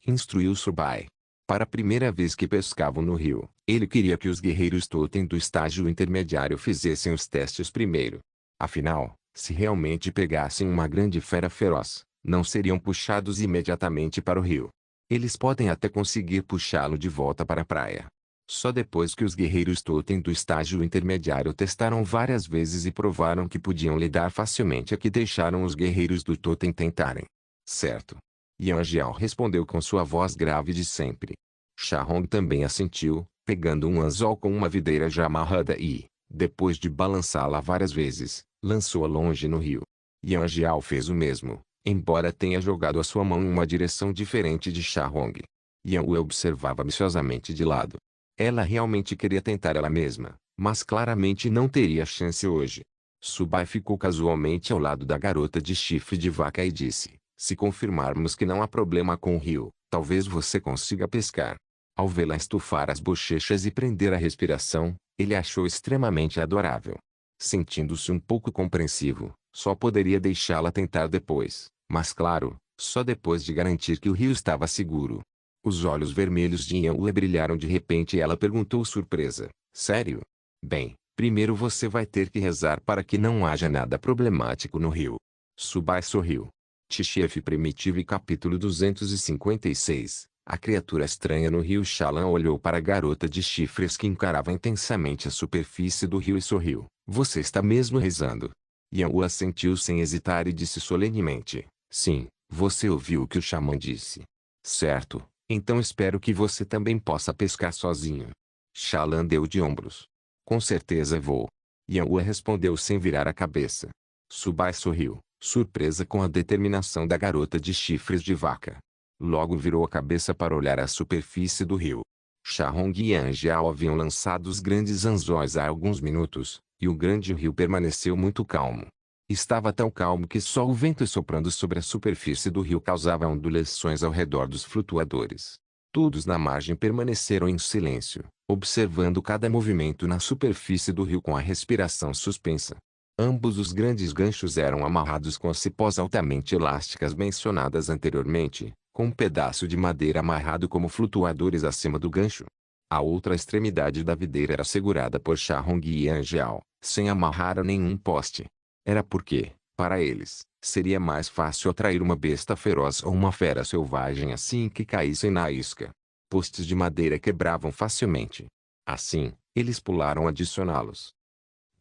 Instruiu Subai. Para a primeira vez que pescavam no rio, ele queria que os guerreiros Totem do estágio intermediário fizessem os testes primeiro. Afinal, se realmente pegassem uma grande fera feroz, não seriam puxados imediatamente para o rio. Eles podem até conseguir puxá-lo de volta para a praia. Só depois que os guerreiros Totem do estágio intermediário testaram várias vezes e provaram que podiam lidar facilmente é que deixaram os guerreiros do Totem tentarem. Certo. Yangiao respondeu com sua voz grave de sempre. Shahong também assentiu, pegando um anzol com uma videira já amarrada e, depois de balançá-la várias vezes, lançou-a longe no rio. Yangiao fez o mesmo, embora tenha jogado a sua mão em uma direção diferente de Shahong. Yan o observava ambiciosamente de lado. Ela realmente queria tentar ela mesma, mas claramente não teria chance hoje. Subai ficou casualmente ao lado da garota de chifre de vaca e disse, se confirmarmos que não há problema com o rio, talvez você consiga pescar. Ao vê-la estufar as bochechas e prender a respiração, ele achou extremamente adorável. Sentindo-se um pouco compreensivo, só poderia deixá-la tentar depois, mas claro, só depois de garantir que o rio estava seguro. Os olhos vermelhos de Yanue brilharam de repente e ela perguntou surpresa, sério? Bem, primeiro você vai ter que rezar para que não haja nada problemático no rio. Subai sorriu. Tchef Primitivo e capítulo 256. A criatura estranha no rio. Shallan olhou para a garota de chifres que encarava intensamente a superfície do rio e sorriu. Você está mesmo rezando? Yanue assentiu sem hesitar e disse solenemente, sim, você ouviu o que o xamã disse. Certo, então espero que você também possa pescar sozinho. Shallan deu de ombros. Com certeza vou. Yanue respondeu sem virar a cabeça. Subai sorriu, surpresa com a determinação da garota de chifres de vaca. Logo virou a cabeça para olhar a superfície do rio. Shahong e Yangiao haviam lançado os grandes anzóis há alguns minutos, e o grande rio permaneceu muito calmo. Estava tão calmo que só o vento soprando sobre a superfície do rio causava ondulações ao redor dos flutuadores. Todos na margem permaneceram em silêncio, observando cada movimento na superfície do rio com a respiração suspensa. Ambos os grandes ganchos eram amarrados com as cipós altamente elásticas mencionadas anteriormente, com um pedaço de madeira amarrado como flutuadores acima do gancho. A outra extremidade da videira era segurada por Shahong e Angeal, sem amarrar a nenhum poste. Era porque, para eles, seria mais fácil atrair uma besta feroz ou uma fera selvagem assim que caíssem na isca. Postes de madeira quebravam facilmente. Assim, eles pularam adicioná-los.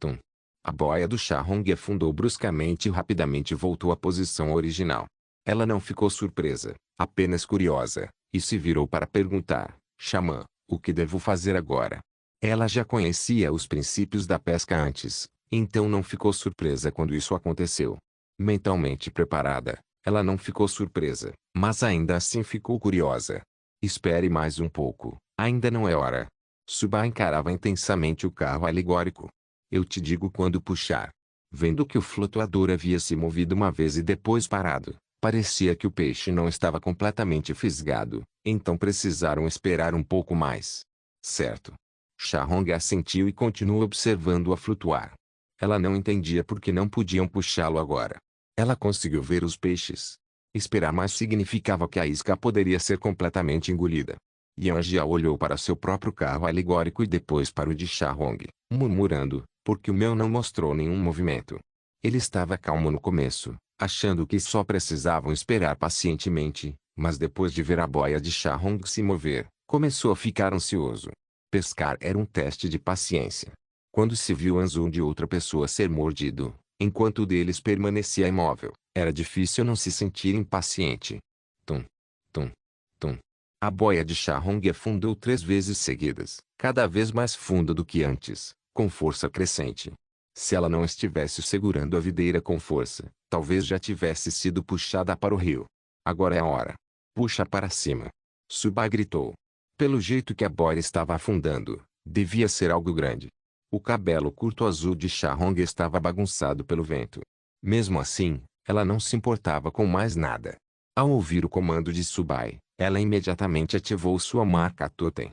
Tum! A boia do Shahong afundou bruscamente e rapidamente voltou à posição original. Ela não ficou surpresa, apenas curiosa, e se virou para perguntar: Xamã, o que devo fazer agora? Ela já conhecia os princípios da pesca antes, então não ficou surpresa quando isso aconteceu. Mentalmente preparada, ela não ficou surpresa, mas ainda assim ficou curiosa. Espere mais um pouco, ainda não é hora. Subai encarava intensamente o carro alegórico. Eu te digo quando puxar. Vendo que o flutuador havia se movido uma vez e depois parado, parecia que o peixe não estava completamente fisgado, então precisaram esperar um pouco mais. Certo. Shahong assentiu e continuou observando-a flutuar. Ela não entendia por que não podiam puxá-lo agora. Ela conseguiu ver os peixes. Esperar mais significava que a isca poderia ser completamente engolida. Yanjia olhou para seu próprio carro alegórico e depois para o de Shahong, murmurando, porque o meu não mostrou nenhum movimento. Ele estava calmo no começo, achando que só precisavam esperar pacientemente, mas depois de ver a boia de Shahong se mover, começou a ficar ansioso. Pescar era um teste de paciência. Quando se viu o anzol de outra pessoa ser mordido, enquanto o deles permanecia imóvel, era difícil não se sentir impaciente. Tum, tum, tum. A boia de Shahong afundou 3 vezes seguidas, cada vez mais funda do que antes, com força crescente. Se ela não estivesse segurando a videira com força, talvez já tivesse sido puxada para o rio. Agora é a hora. Puxa para cima. Subai gritou. Pelo jeito que a boia estava afundando, devia ser algo grande. O cabelo curto azul de Shahong estava bagunçado pelo vento. Mesmo assim, ela não se importava com mais nada. Ao ouvir o comando de Subai, ela imediatamente ativou sua marca totem.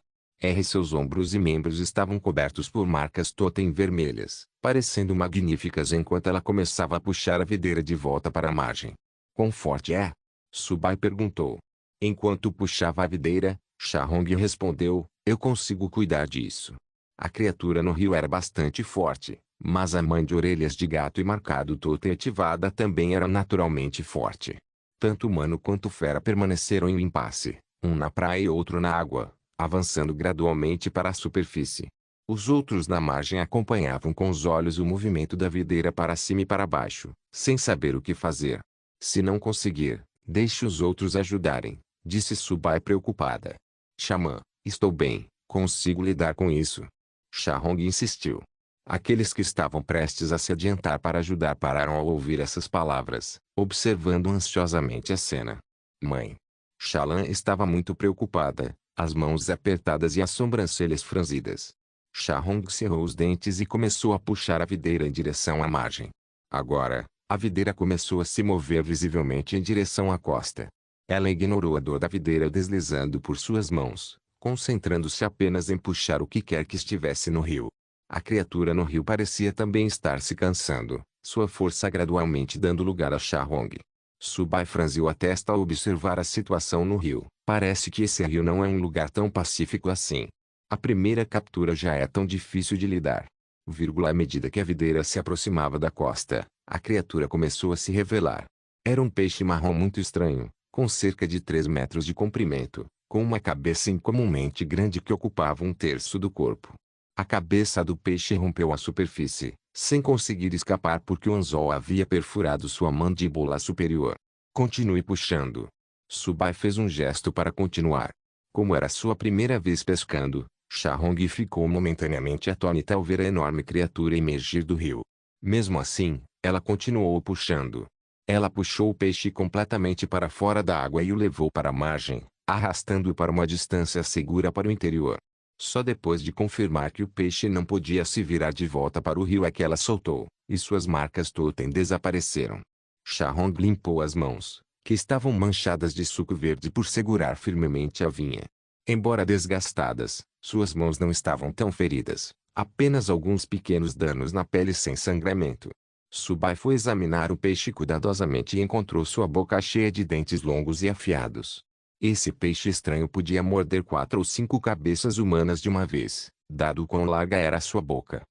Seus ombros e membros estavam cobertos por marcas totem vermelhas, parecendo magníficas enquanto ela começava a puxar a videira de volta para a margem. Quão forte é? Subai perguntou. Enquanto puxava a videira, Shahong respondeu, eu consigo cuidar disso. A criatura no rio era bastante forte, mas a mãe de orelhas de gato e marcado totem ativada também era naturalmente forte. Tanto humano quanto fera permaneceram em impasse, um na praia e outro na água, avançando gradualmente para a superfície. Os outros na margem acompanhavam com os olhos o movimento da videira para cima e para baixo, sem saber o que fazer. Se não conseguir, deixe os outros ajudarem, disse Subai preocupada. Xamã, estou bem, consigo lidar com isso. Shahong insistiu. Aqueles que estavam prestes a se adiantar para ajudar pararam ao ouvir essas palavras, observando ansiosamente a cena. Mãe. Shallan estava muito preocupada, as mãos apertadas e as sobrancelhas franzidas. Shahong cerrou os dentes e começou a puxar a videira em direção à margem. Agora, a videira começou a se mover visivelmente em direção à costa. Ela ignorou a dor da videira deslizando por suas mãos, concentrando-se apenas em puxar o que quer que estivesse no rio. A criatura no rio parecia também estar se cansando, sua força gradualmente dando lugar a Shahong. Subai franziu a testa ao observar a situação no rio. Parece que esse rio não é um lugar tão pacífico assim. A primeira captura já é tão difícil de lidar. À medida que a videira se aproximava da costa, a criatura começou a se revelar. Era um peixe marrom muito estranho, com cerca de 3 metros de comprimento, com uma cabeça incomumente grande que ocupava 1/3 do corpo. A cabeça do peixe rompeu a superfície, sem conseguir escapar porque o anzol havia perfurado sua mandíbula superior. Continue puxando. Subai fez um gesto para continuar. Como era sua primeira vez pescando, Shahong ficou momentaneamente atônita ao ver a enorme criatura emergir do rio. Mesmo assim, ela continuou puxando. Ela puxou o peixe completamente para fora da água e o levou para a margem, arrastando-o para uma distância segura para o interior. Só depois de confirmar que o peixe não podia se virar de volta para o rio é que ela soltou, e suas marcas totem desapareceram. Shahong limpou as mãos, que estavam manchadas de suco verde por segurar firmemente a vinha. Embora desgastadas, suas mãos não estavam tão feridas, apenas alguns pequenos danos na pele sem sangramento. Subai foi examinar o peixe cuidadosamente e encontrou sua boca cheia de dentes longos e afiados. Esse peixe estranho podia morder 4 ou 5 cabeças humanas de uma vez, dado quão larga era sua boca.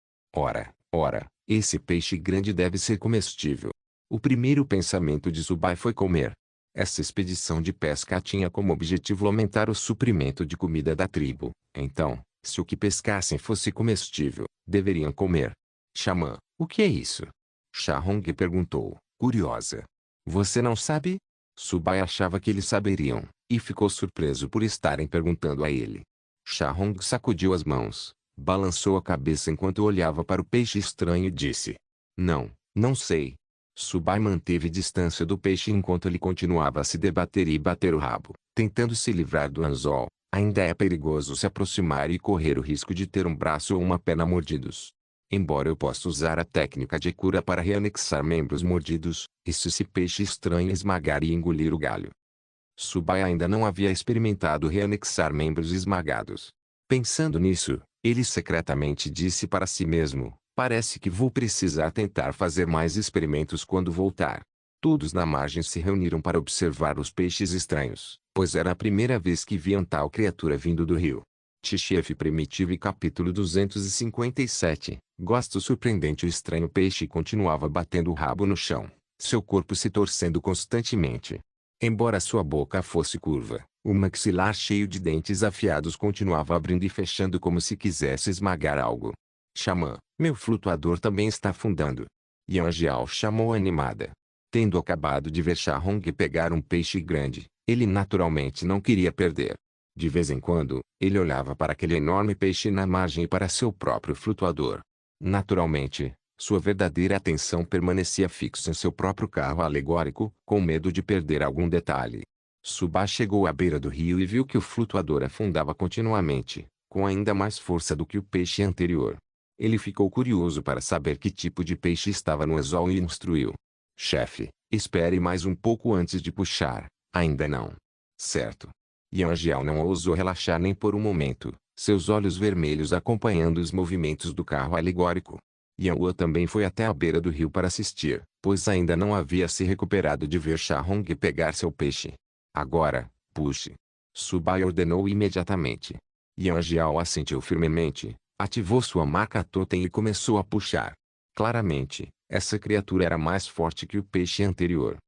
Ora, esse peixe grande deve ser comestível. O primeiro pensamento de Subai foi comer. Essa expedição de pesca tinha como objetivo aumentar o suprimento de comida da tribo. Então, se o que pescassem fosse comestível, deveriam comer. Xamã, o que é isso? Shahong perguntou, curiosa. Você não sabe? Subai achava que eles saberiam, e ficou surpreso por estarem perguntando a ele. Shahong sacudiu as mãos, balançou a cabeça enquanto olhava para o peixe estranho e disse: Não sei. Subai manteve distância do peixe enquanto ele continuava a se debater e bater o rabo, tentando se livrar do anzol. Ainda é perigoso se aproximar e correr o risco de ter um braço ou uma perna mordidos. Embora eu possa usar a técnica de cura para reanexar membros mordidos, e se esse peixe estranho esmagar e engolir o galho? Subai ainda não havia experimentado reanexar membros esmagados. Pensando nisso, ele secretamente disse para si mesmo: parece que vou precisar tentar fazer mais experimentos quando voltar. Todos na margem se reuniram para observar os peixes estranhos, pois era a primeira vez que viam tal criatura vindo do rio. Tchef Primitivo e capítulo 257. Gosto surpreendente. O estranho peixe continuava batendo o rabo no chão, seu corpo se torcendo constantemente. Embora sua boca fosse curva, o maxilar cheio de dentes afiados continuava abrindo e fechando como se quisesse esmagar algo. Xamã, meu flutuador também está afundando. Yan Jiao chamou animada. Tendo acabado de ver Shahong pegar um peixe grande, ele naturalmente não queria perder. De vez em quando, ele olhava para aquele enorme peixe na margem e para seu próprio flutuador. Naturalmente, sua verdadeira atenção permanecia fixa em seu próprio carro alegórico, com medo de perder algum detalhe. Subai chegou à beira do rio e viu que o flutuador afundava continuamente, com ainda mais força do que o peixe anterior. Ele ficou curioso para saber que tipo de peixe estava no anzol e instruiu: chefe, espere mais um pouco antes de puxar. Ainda não. Certo. Yan Jiao não ousou relaxar nem por um momento, seus olhos vermelhos acompanhando os movimentos do carro alegórico. Yan Wu também foi até a beira do rio para assistir, pois ainda não havia se recuperado de ver Shahong pegar seu peixe. Agora, puxe. Subai ordenou imediatamente. Yan Jiao assentiu firmemente, ativou sua marca totem e começou a puxar. Claramente, essa criatura era mais forte que o peixe anterior.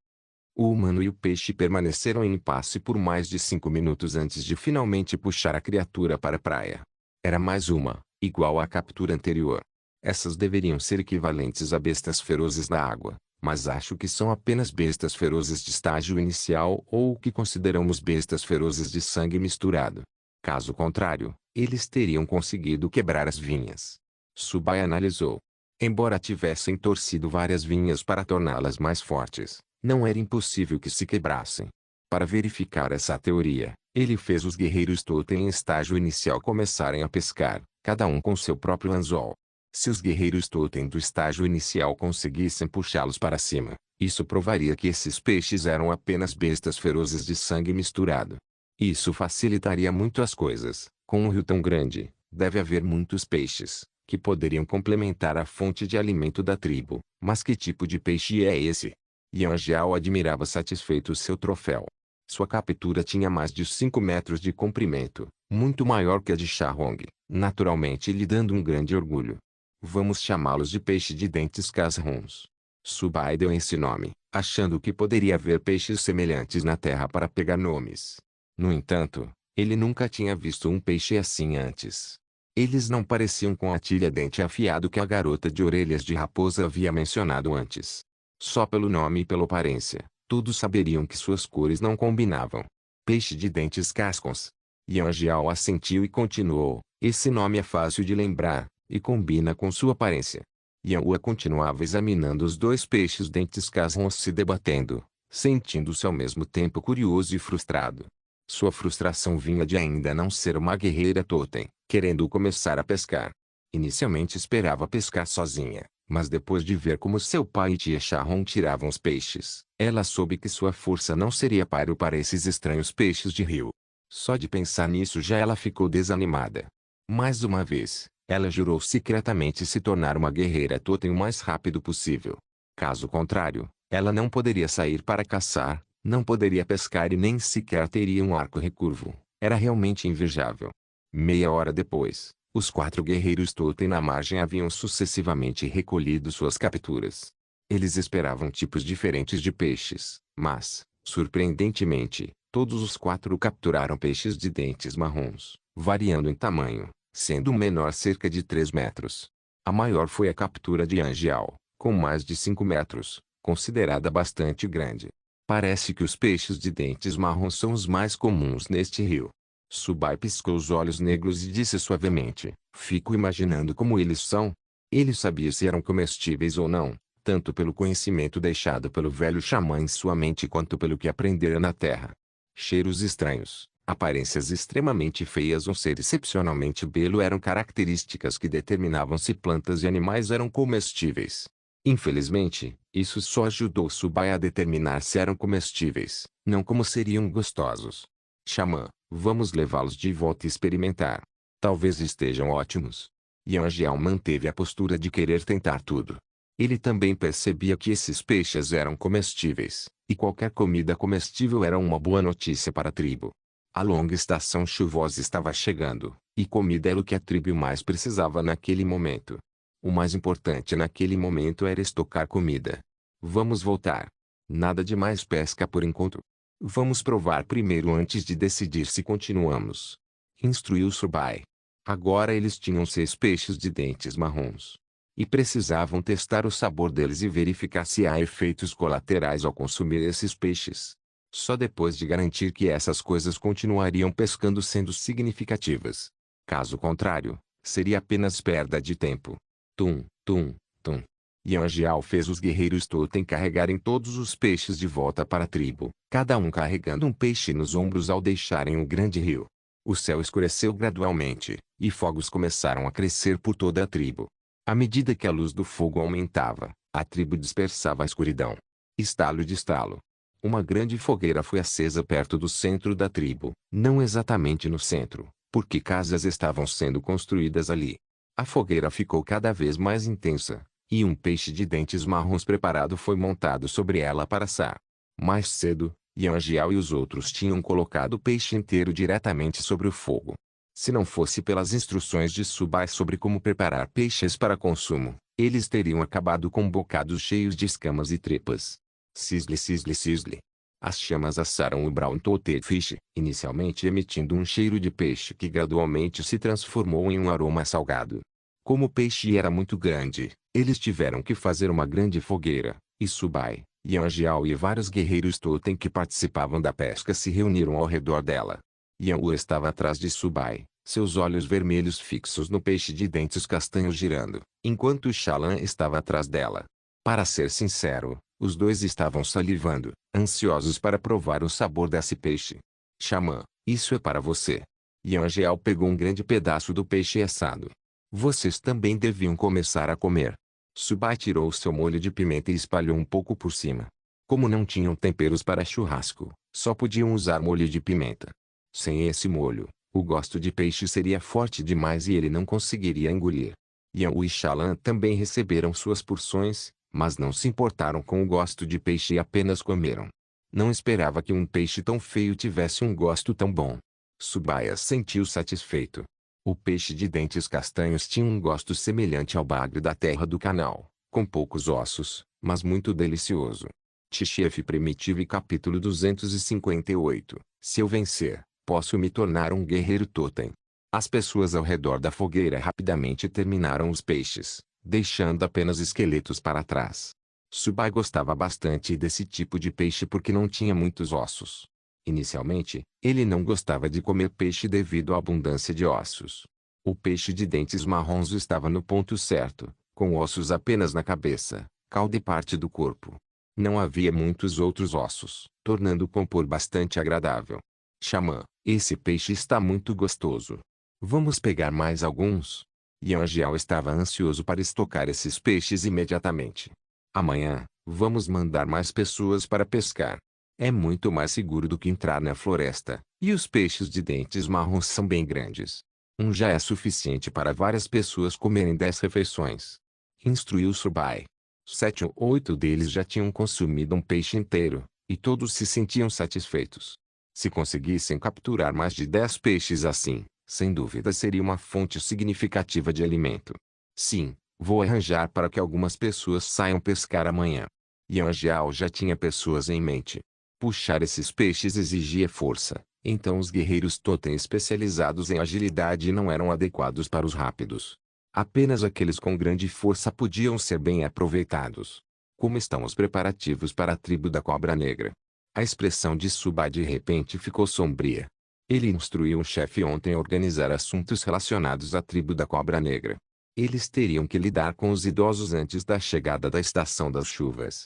O humano e o peixe permaneceram em impasse por mais de 5 minutos antes de finalmente puxar a criatura para a praia. Era mais uma, igual à captura anterior. Essas deveriam ser equivalentes a bestas ferozes da água, mas acho que são apenas bestas ferozes de estágio inicial ou o que consideramos bestas ferozes de sangue misturado. Caso contrário, eles teriam conseguido quebrar as vinhas. Subai analisou. Embora tivessem torcido várias vinhas para torná-las mais fortes, não era impossível que se quebrassem. Para verificar essa teoria, ele fez os guerreiros totem em estágio inicial começarem a pescar, cada um com seu próprio anzol. Se os guerreiros totem do estágio inicial conseguissem puxá-los para cima, isso provaria que esses peixes eram apenas bestas ferozes de sangue misturado. Isso facilitaria muito as coisas. Com um rio tão grande, deve haver muitos peixes, que poderiam complementar a fonte de alimento da tribo. Mas que tipo de peixe é esse? Yan Jiao admirava satisfeito seu troféu. Sua captura tinha mais de 5 metros de comprimento, muito maior que a de Shahong, naturalmente lhe dando um grande orgulho. Vamos chamá-los de peixe de dentes casrons. Subai deu esse nome, achando que poderia haver peixes semelhantes na terra para pegar nomes. No entanto, ele nunca tinha visto um peixe assim antes. Eles não pareciam com a tilha-dente afiado que a garota de orelhas de raposa havia mencionado antes. Só pelo nome e pela aparência, todos saberiam que suas cores não combinavam. Peixe de dentes cascos. Yan Jiao assentiu e continuou: esse nome é fácil de lembrar, e combina com sua aparência. Yan Wu continuava examinando os dois peixes dentes cascos se debatendo, sentindo-se ao mesmo tempo curioso e frustrado. Sua frustração vinha de ainda não ser uma guerreira totem, querendo começar a pescar. Inicialmente esperava pescar sozinha, Mas depois de ver como seu pai e tia Sharon tiravam os peixes, ela soube que sua força não seria páreo para esses estranhos peixes de rio. Só de pensar nisso já ela ficou desanimada. Mais uma vez, ela jurou secretamente se tornar uma guerreira totem o mais rápido possível. Caso contrário, ela não poderia sair para caçar, não poderia pescar e nem sequer teria um arco recurvo. Era realmente invejável. Meia hora depois, os 4 guerreiros totem na margem haviam sucessivamente recolhido suas capturas. Eles esperavam tipos diferentes de peixes, mas, surpreendentemente, todos os 4 capturaram peixes de dentes marrons, variando em tamanho, sendo o menor cerca de 3 metros. A maior foi a captura de Angial, com mais de 5 metros, considerada bastante grande. Parece que os peixes de dentes marrons são os mais comuns neste rio. Subai piscou os olhos negros e disse suavemente, fico imaginando como eles são. Ele sabia se eram comestíveis ou não, tanto pelo conhecimento deixado pelo velho xamã em sua mente quanto pelo que aprendera na terra. Cheiros estranhos, aparências extremamente feias ou ser excepcionalmente belo eram características que determinavam se plantas e animais eram comestíveis. Infelizmente, isso só ajudou Subai a determinar se eram comestíveis, não como seriam gostosos. Xamã, vamos levá-los de volta e experimentar. Talvez estejam ótimos. Yangiao manteve a postura de querer tentar tudo. Ele também percebia que esses peixes eram comestíveis, e qualquer comida comestível era uma boa notícia para a tribo. A longa estação chuvosa estava chegando, e comida era o que a tribo mais precisava naquele momento. O mais importante naquele momento era estocar comida. Vamos voltar. Nada de mais pesca por enquanto. Vamos provar primeiro antes de decidir se continuamos. Instruiu Subai. Agora eles tinham 6 peixes de dentes marrons. E precisavam testar o sabor deles e verificar se há efeitos colaterais ao consumir esses peixes. Só depois de garantir que essas coisas continuariam pescando sendo significativas. Caso contrário, seria apenas perda de tempo. Tum, tum, tum. Yangiao fez os guerreiros totem carregarem todos os peixes de volta para a tribo, cada um carregando um peixe nos ombros ao deixarem o grande rio. O céu escureceu gradualmente, e fogos começaram a crescer por toda a tribo. À medida que a luz do fogo aumentava, a tribo dispersava a escuridão. Estalo de estalo. Uma grande fogueira foi acesa perto do centro da tribo, não exatamente no centro, porque casas estavam sendo construídas ali. A fogueira ficou cada vez mais intensa, e um peixe de dentes marrons preparado foi montado sobre ela para assar. Mais cedo, Yangiao e os outros tinham colocado o peixe inteiro diretamente sobre o fogo. Se não fosse pelas instruções de Subai sobre como preparar peixes para consumo, eles teriam acabado com bocados cheios de escamas e tripas. Cisle, cisle, cisle. As chamas assaram o brown toted fish, inicialmente emitindo um cheiro de peixe que gradualmente se transformou em um aroma salgado. Como o peixe era muito grande, eles tiveram que fazer uma grande fogueira, e Subai, Yangiao e vários guerreiros totem que participavam da pesca se reuniram ao redor dela. Yanwu estava atrás de Subai, seus olhos vermelhos fixos no peixe de dentes castanhos girando, enquanto Shalan estava atrás dela. Para ser sincero, os dois estavam salivando, ansiosos para provar o sabor desse peixe. Xamã, isso é para você. Yangiao pegou um grande pedaço do peixe assado. Vocês também deviam começar a comer. Subai tirou seu molho de pimenta e espalhou um pouco por cima. Como não tinham temperos para churrasco, só podiam usar molho de pimenta. Sem esse molho, o gosto de peixe seria forte demais e ele não conseguiria engolir. Yanwu e Shalan também receberam suas porções, mas não se importaram com o gosto de peixe e apenas comeram. Não esperava que um peixe tão feio tivesse um gosto tão bom. Subai sentiu satisfeito. O peixe de dentes castanhos tinha um gosto semelhante ao bagre da terra do canal, com poucos ossos, mas muito delicioso. Tchef Primitivo capítulo 258. Se eu vencer, posso me tornar um guerreiro totem. As pessoas ao redor da fogueira rapidamente terminaram os peixes, deixando apenas esqueletos para trás. Subai gostava bastante desse tipo de peixe porque não tinha muitos ossos. Inicialmente, ele não gostava de comer peixe devido à abundância de ossos. O peixe de dentes marrons estava no ponto certo, com ossos apenas na cabeça, cauda e parte do corpo. Não havia muitos outros ossos, tornando o compor bastante agradável. Xamã, esse peixe está muito gostoso. Vamos pegar mais alguns? Yanjiao estava ansioso para estocar esses peixes imediatamente. Amanhã, vamos mandar mais pessoas para pescar. É muito mais seguro do que entrar na floresta, e os peixes de dentes marrons são bem grandes. Um já é suficiente para várias pessoas comerem 10 refeições. Instruiu Subai. 7 ou 8 deles já tinham consumido um peixe inteiro, e todos se sentiam satisfeitos. Se conseguissem capturar mais de 10 peixes assim, sem dúvida seria uma fonte significativa de alimento. Sim, vou arranjar para que algumas pessoas saiam pescar amanhã. Yanjiao já tinha pessoas em mente. Puxar esses peixes exigia força, então os guerreiros totem especializados em agilidade não eram adequados para os rápidos. Apenas aqueles com grande força podiam ser bem aproveitados. Como estão os preparativos para a tribo da Cobra Negra? A expressão de Subai de repente ficou sombria. Ele instruiu o chefe ontem a organizar assuntos relacionados à tribo da Cobra Negra. Eles teriam que lidar com os idosos antes da chegada da estação das chuvas.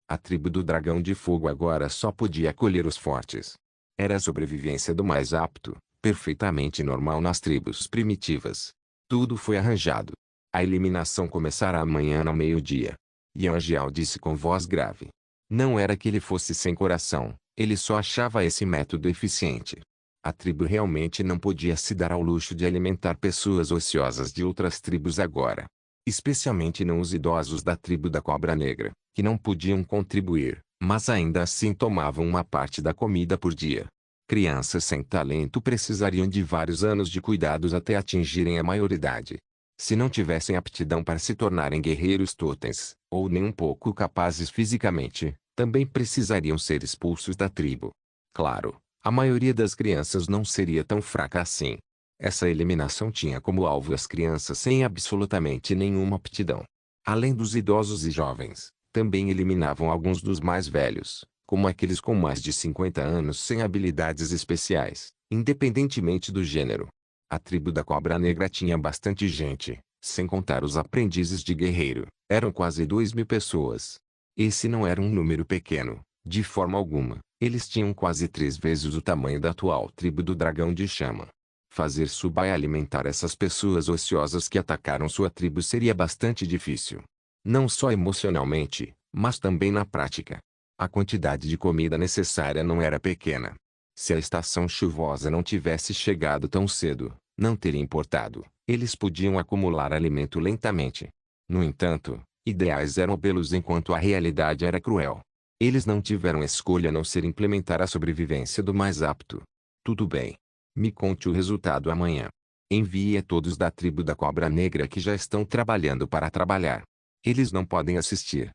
A tribo do Dragão de Fogo agora só podia acolher os fortes. Era a sobrevivência do mais apto, perfeitamente normal nas tribos primitivas. Tudo foi arranjado. A eliminação começará amanhã ao meio-dia. Yanjiao disse com voz grave. Não era que ele fosse sem coração, ele só achava esse método eficiente. A tribo realmente não podia se dar ao luxo de alimentar pessoas ociosas de outras tribos agora. Especialmente não os idosos da tribo da Cobra Negra, que não podiam contribuir, mas ainda assim tomavam uma parte da comida por dia. Crianças sem talento precisariam de vários anos de cuidados até atingirem a maioridade. Se não tivessem aptidão para se tornarem guerreiros totens, ou nem um pouco capazes fisicamente, também precisariam ser expulsos da tribo. Claro, a maioria das crianças não seria tão fraca assim. Essa eliminação tinha como alvo as crianças sem absolutamente nenhuma aptidão. Além dos idosos e jovens, também eliminavam alguns dos mais velhos, como aqueles com mais de 50 anos sem habilidades especiais, independentemente do gênero. A tribo da Cobra Negra tinha bastante gente, sem contar os aprendizes de guerreiro, eram quase 2.000 pessoas. Esse não era um número pequeno, de forma alguma, eles tinham quase 3 vezes o tamanho da atual tribo do Dragão de Chama. Fazer Subai alimentar essas pessoas ociosas que atacaram sua tribo seria bastante difícil. Não só emocionalmente, mas também na prática. A quantidade de comida necessária não era pequena. Se a estação chuvosa não tivesse chegado tão cedo, não teria importado, eles podiam acumular alimento lentamente. No entanto, ideais eram belos enquanto a realidade era cruel. Eles não tiveram escolha a não ser implementar a sobrevivência do mais apto. Tudo bem. Me conte o resultado amanhã. Envie a todos da tribo da Cobra Negra que já estão trabalhando para trabalhar. Eles não podem assistir.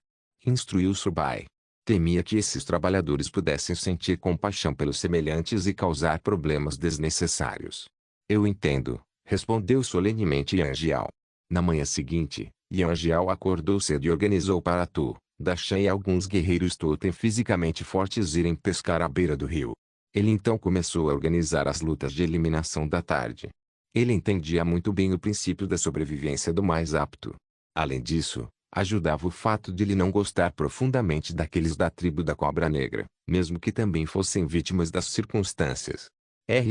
Instruiu Subai. Temia que esses trabalhadores pudessem sentir compaixão pelos semelhantes e causar problemas desnecessários. Eu entendo, respondeu solenemente Yanjiao. Na manhã seguinte, Yanjiao acordou cedo e organizou para Tu, Dashan e alguns guerreiros totem fisicamente fortes irem pescar à beira do rio. Ele então começou a organizar as lutas de eliminação da tarde. Ele entendia muito bem o princípio da sobrevivência do mais apto. Além disso, ajudava o fato de ele não gostar profundamente daqueles da tribo da Cobra Negra, mesmo que também fossem vítimas das circunstâncias.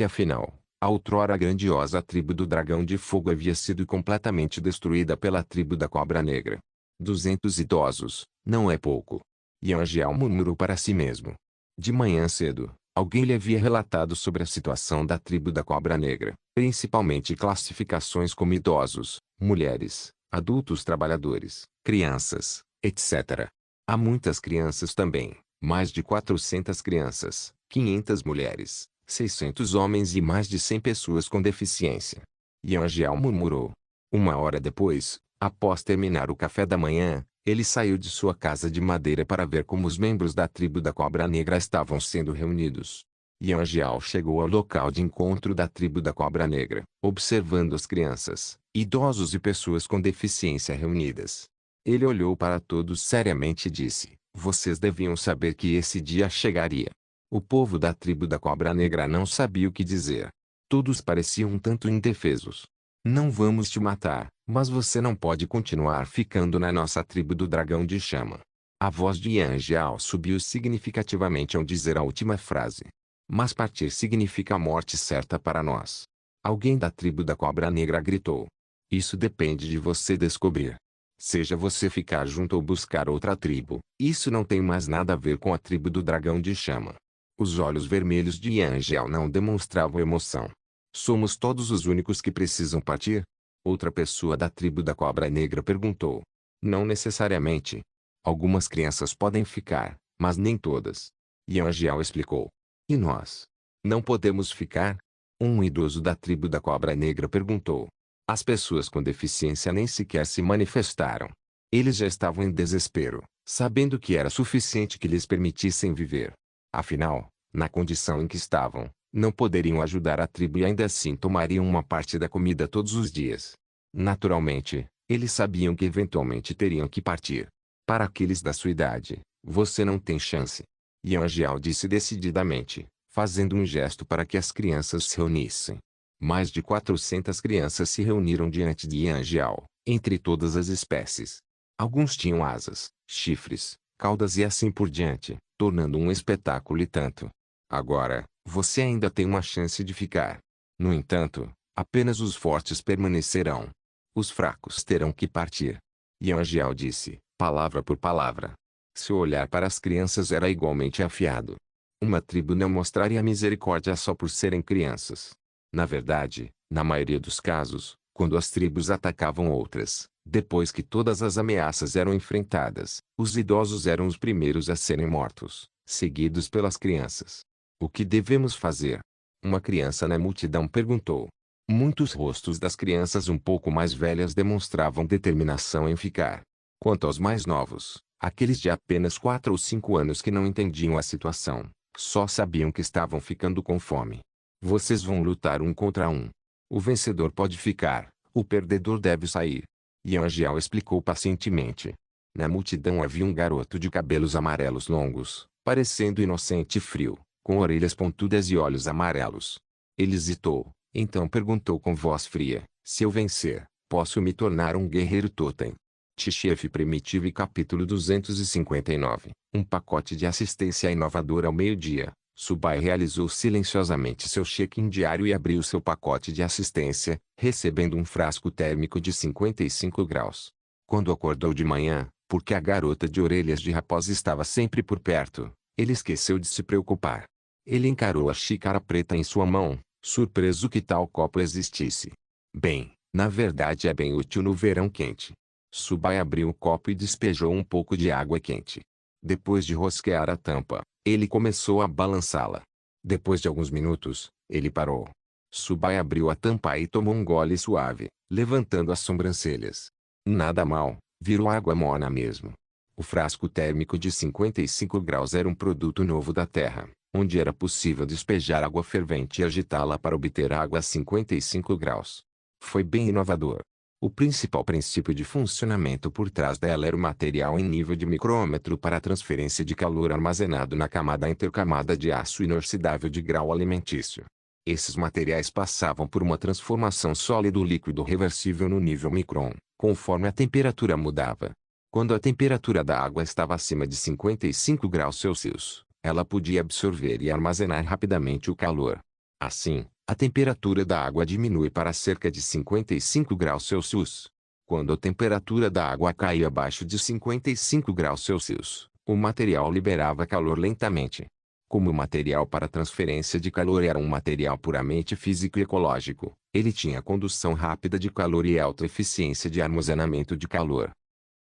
Afinal, a outrora grandiosa tribo do Dragão de Fogo havia sido completamente destruída pela tribo da Cobra Negra. 200 idosos, não é pouco. Yanjiao murmurou para si mesmo. De manhã cedo, alguém lhe havia relatado sobre a situação da tribo da Cobra Negra, principalmente classificações como idosos, mulheres, adultos trabalhadores, crianças, etc. Há muitas crianças também, mais de 400 crianças, 500 mulheres, 600 homens e mais de 100 pessoas com deficiência. Yanjiao murmurou. Uma hora depois, após terminar o café da manhã, ele saiu de sua casa de madeira para ver como os membros da tribo da Cobra Negra estavam sendo reunidos. Yanjiao chegou ao local de encontro da tribo da Cobra Negra, observando as crianças, idosos e pessoas com deficiência reunidas. Ele olhou para todos seriamente e disse: vocês deviam saber que esse dia chegaria. O povo da tribo da Cobra Negra não sabia o que dizer. Todos pareciam um tanto indefesos. Não vamos te matar, mas você não pode continuar ficando na nossa tribo do Dragão de Chama. A voz de Yanjiao subiu significativamente ao dizer a última frase. Mas partir significa a morte certa para nós. Alguém da tribo da Cobra Negra gritou. Isso depende de você descobrir. Seja você ficar junto ou buscar outra tribo, isso não tem mais nada a ver com a tribo do dragão de chama. Os olhos vermelhos de Angel não demonstravam emoção. Somos todos os únicos que precisam partir? Outra pessoa da tribo da cobra negra perguntou. Não necessariamente. Algumas crianças podem ficar, mas nem todas. E Angel explicou. E nós? Não podemos ficar? Um idoso da tribo da cobra negra perguntou. As pessoas com deficiência nem sequer se manifestaram. Eles já estavam em desespero, sabendo que era suficiente que lhes permitissem viver. Afinal, na condição em que estavam, não poderiam ajudar a tribo e ainda assim tomariam uma parte da comida todos os dias. Naturalmente, eles sabiam que eventualmente teriam que partir. Para aqueles da sua idade, você não tem chance. E Angel disse decididamente, fazendo um gesto para que as crianças se reunissem. Mais de 400 crianças se reuniram diante de Angel, entre todas as espécies. Alguns tinham asas, chifres, caudas e assim por diante, tornando um espetáculo e tanto. Agora, você ainda tem uma chance de ficar. No entanto, apenas os fortes permanecerão. Os fracos terão que partir. E Angel disse, palavra por palavra. Seu olhar para as crianças era igualmente afiado. Uma tribo não mostraria misericórdia só por serem crianças. Na verdade, na maioria dos casos, quando as tribos atacavam outras, depois que todas as ameaças eram enfrentadas, os idosos eram os primeiros a serem mortos, seguidos pelas crianças. O que devemos fazer? Uma criança na multidão perguntou. Muitos rostos das crianças um pouco mais velhas demonstravam determinação em ficar. Quanto aos mais novos, aqueles de apenas 4 ou 5 anos que não entendiam a situação, só sabiam que estavam ficando com fome. Vocês vão lutar um contra um. O vencedor pode ficar, o perdedor deve sair. E Angel explicou pacientemente. Na multidão havia um garoto de cabelos amarelos longos, parecendo inocente e frio, com orelhas pontudas e olhos amarelos. Ele hesitou, então perguntou com voz fria, se eu vencer, posso me tornar um guerreiro totem? T-Chef Primitivo e capítulo 259, um pacote de assistência inovadora ao meio-dia. Subai realizou silenciosamente seu check-in diário e abriu seu pacote de assistência, recebendo um frasco térmico de 55 graus. Quando acordou de manhã, porque a garota de orelhas de raposa estava sempre por perto, ele esqueceu de se preocupar. Ele encarou a xícara preta em sua mão, surpreso que tal copo existisse. Bem, na verdade é bem útil no verão quente. Subai abriu o copo e despejou um pouco de água quente. Depois de rosquear a tampa, ele começou a balançá-la. Depois de alguns minutos, ele parou. Subai abriu a tampa e tomou um gole suave, levantando as sobrancelhas. Nada mal, virou água morna mesmo. O frasco térmico de 55 graus era um produto novo da Terra, onde era possível despejar água fervente e agitá-la para obter água a 55 graus. Foi bem inovador. O principal princípio de funcionamento por trás dela era o material em nível de micrômetro para a transferência de calor armazenado na camada intercamada de aço inoxidável de grau alimentício. Esses materiais passavam por uma transformação sólido-líquido reversível no nível micron, conforme a temperatura mudava. Quando a temperatura da água estava acima de 55 graus Celsius, ela podia absorver e armazenar rapidamente o calor. Assim, a temperatura da água diminui para cerca de 55 graus Celsius. Quando a temperatura da água caía abaixo de 55 graus Celsius, o material liberava calor lentamente. Como o material para transferência de calor era um material puramente físico e ecológico, ele tinha condução rápida de calor e alta eficiência de armazenamento de calor.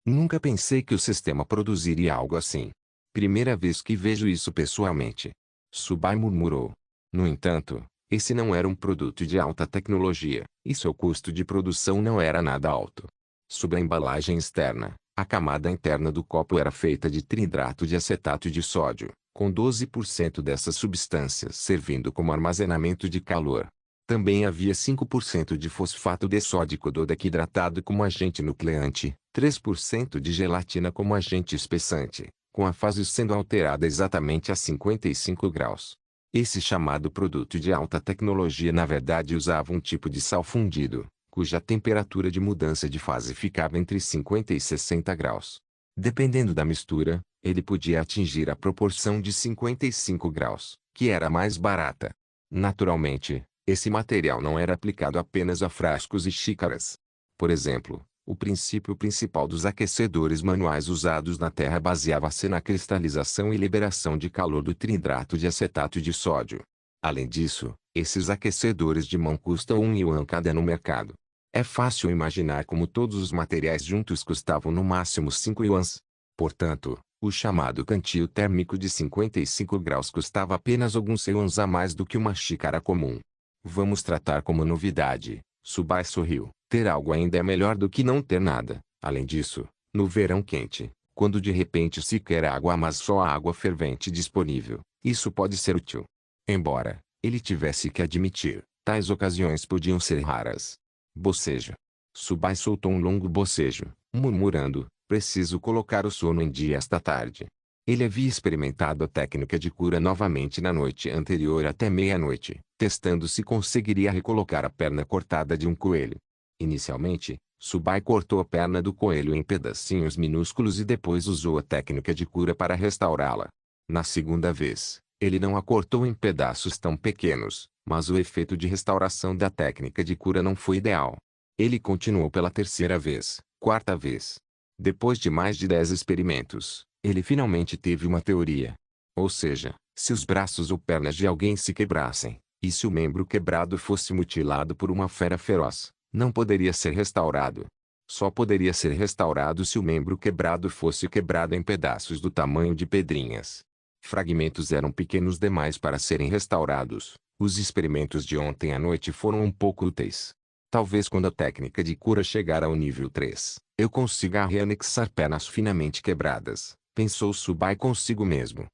Nunca pensei que o sistema produziria algo assim. Primeira vez que vejo isso pessoalmente. Subai murmurou. No entanto, esse não era um produto de alta tecnologia, e seu custo de produção não era nada alto. Sob a embalagem externa, a camada interna do copo era feita de trihidrato de acetato de sódio, com 12% dessas substâncias servindo como armazenamento de calor. Também havia 5% de fosfato de sódico dodequidratado como agente nucleante, 3% de gelatina como agente espessante, com a fase sendo alterada exatamente a 55 graus. Esse chamado produto de alta tecnologia na verdade usava um tipo de sal fundido, cuja temperatura de mudança de fase ficava entre 50 e 60 graus. Dependendo da mistura, ele podia atingir a proporção de 55 graus, que era mais barata. Naturalmente, esse material não era aplicado apenas a frascos e xícaras. Por exemplo, o princípio principal dos aquecedores manuais usados na Terra baseava-se na cristalização e liberação de calor do triidrato de acetato de sódio. Além disso, esses aquecedores de mão custam 1 yuan cada no mercado. É fácil imaginar como todos os materiais juntos custavam no máximo 5 yuans. Portanto, o chamado cantil térmico de 55 graus custava apenas alguns yuans a mais do que uma xícara comum. Vamos tratar como novidade. Subai sorriu. Ter algo ainda é melhor do que não ter nada. Além disso, no verão quente, quando de repente se quer água mas só há água fervente disponível, isso pode ser útil. Embora ele tivesse que admitir, tais ocasiões podiam ser raras. Bocejo. Subai soltou um longo bocejo, murmurando, preciso colocar o sono em dia esta tarde. Ele havia experimentado a técnica de cura novamente na noite anterior até meia-noite, testando se conseguiria recolocar a perna cortada de um coelho. Inicialmente, Subai cortou a perna do coelho em pedacinhos minúsculos e depois usou a técnica de cura para restaurá-la. Na segunda vez, ele não a cortou em pedaços tão pequenos, mas o efeito de restauração da técnica de cura não foi ideal. Ele continuou pela terceira vez, quarta vez. Depois de mais de 10 experimentos, ele finalmente teve uma teoria. Ou seja, se os braços ou pernas de alguém se quebrassem, e se o membro quebrado fosse mutilado por uma fera feroz, não poderia ser restaurado. Só poderia ser restaurado se o membro quebrado fosse quebrado em pedaços do tamanho de pedrinhas. Fragmentos eram pequenos demais para serem restaurados. Os experimentos de ontem à noite foram um pouco úteis. Talvez quando a técnica de cura chegar ao nível 3, eu consiga reanexar pernas finamente quebradas, pensou Subai consigo mesmo.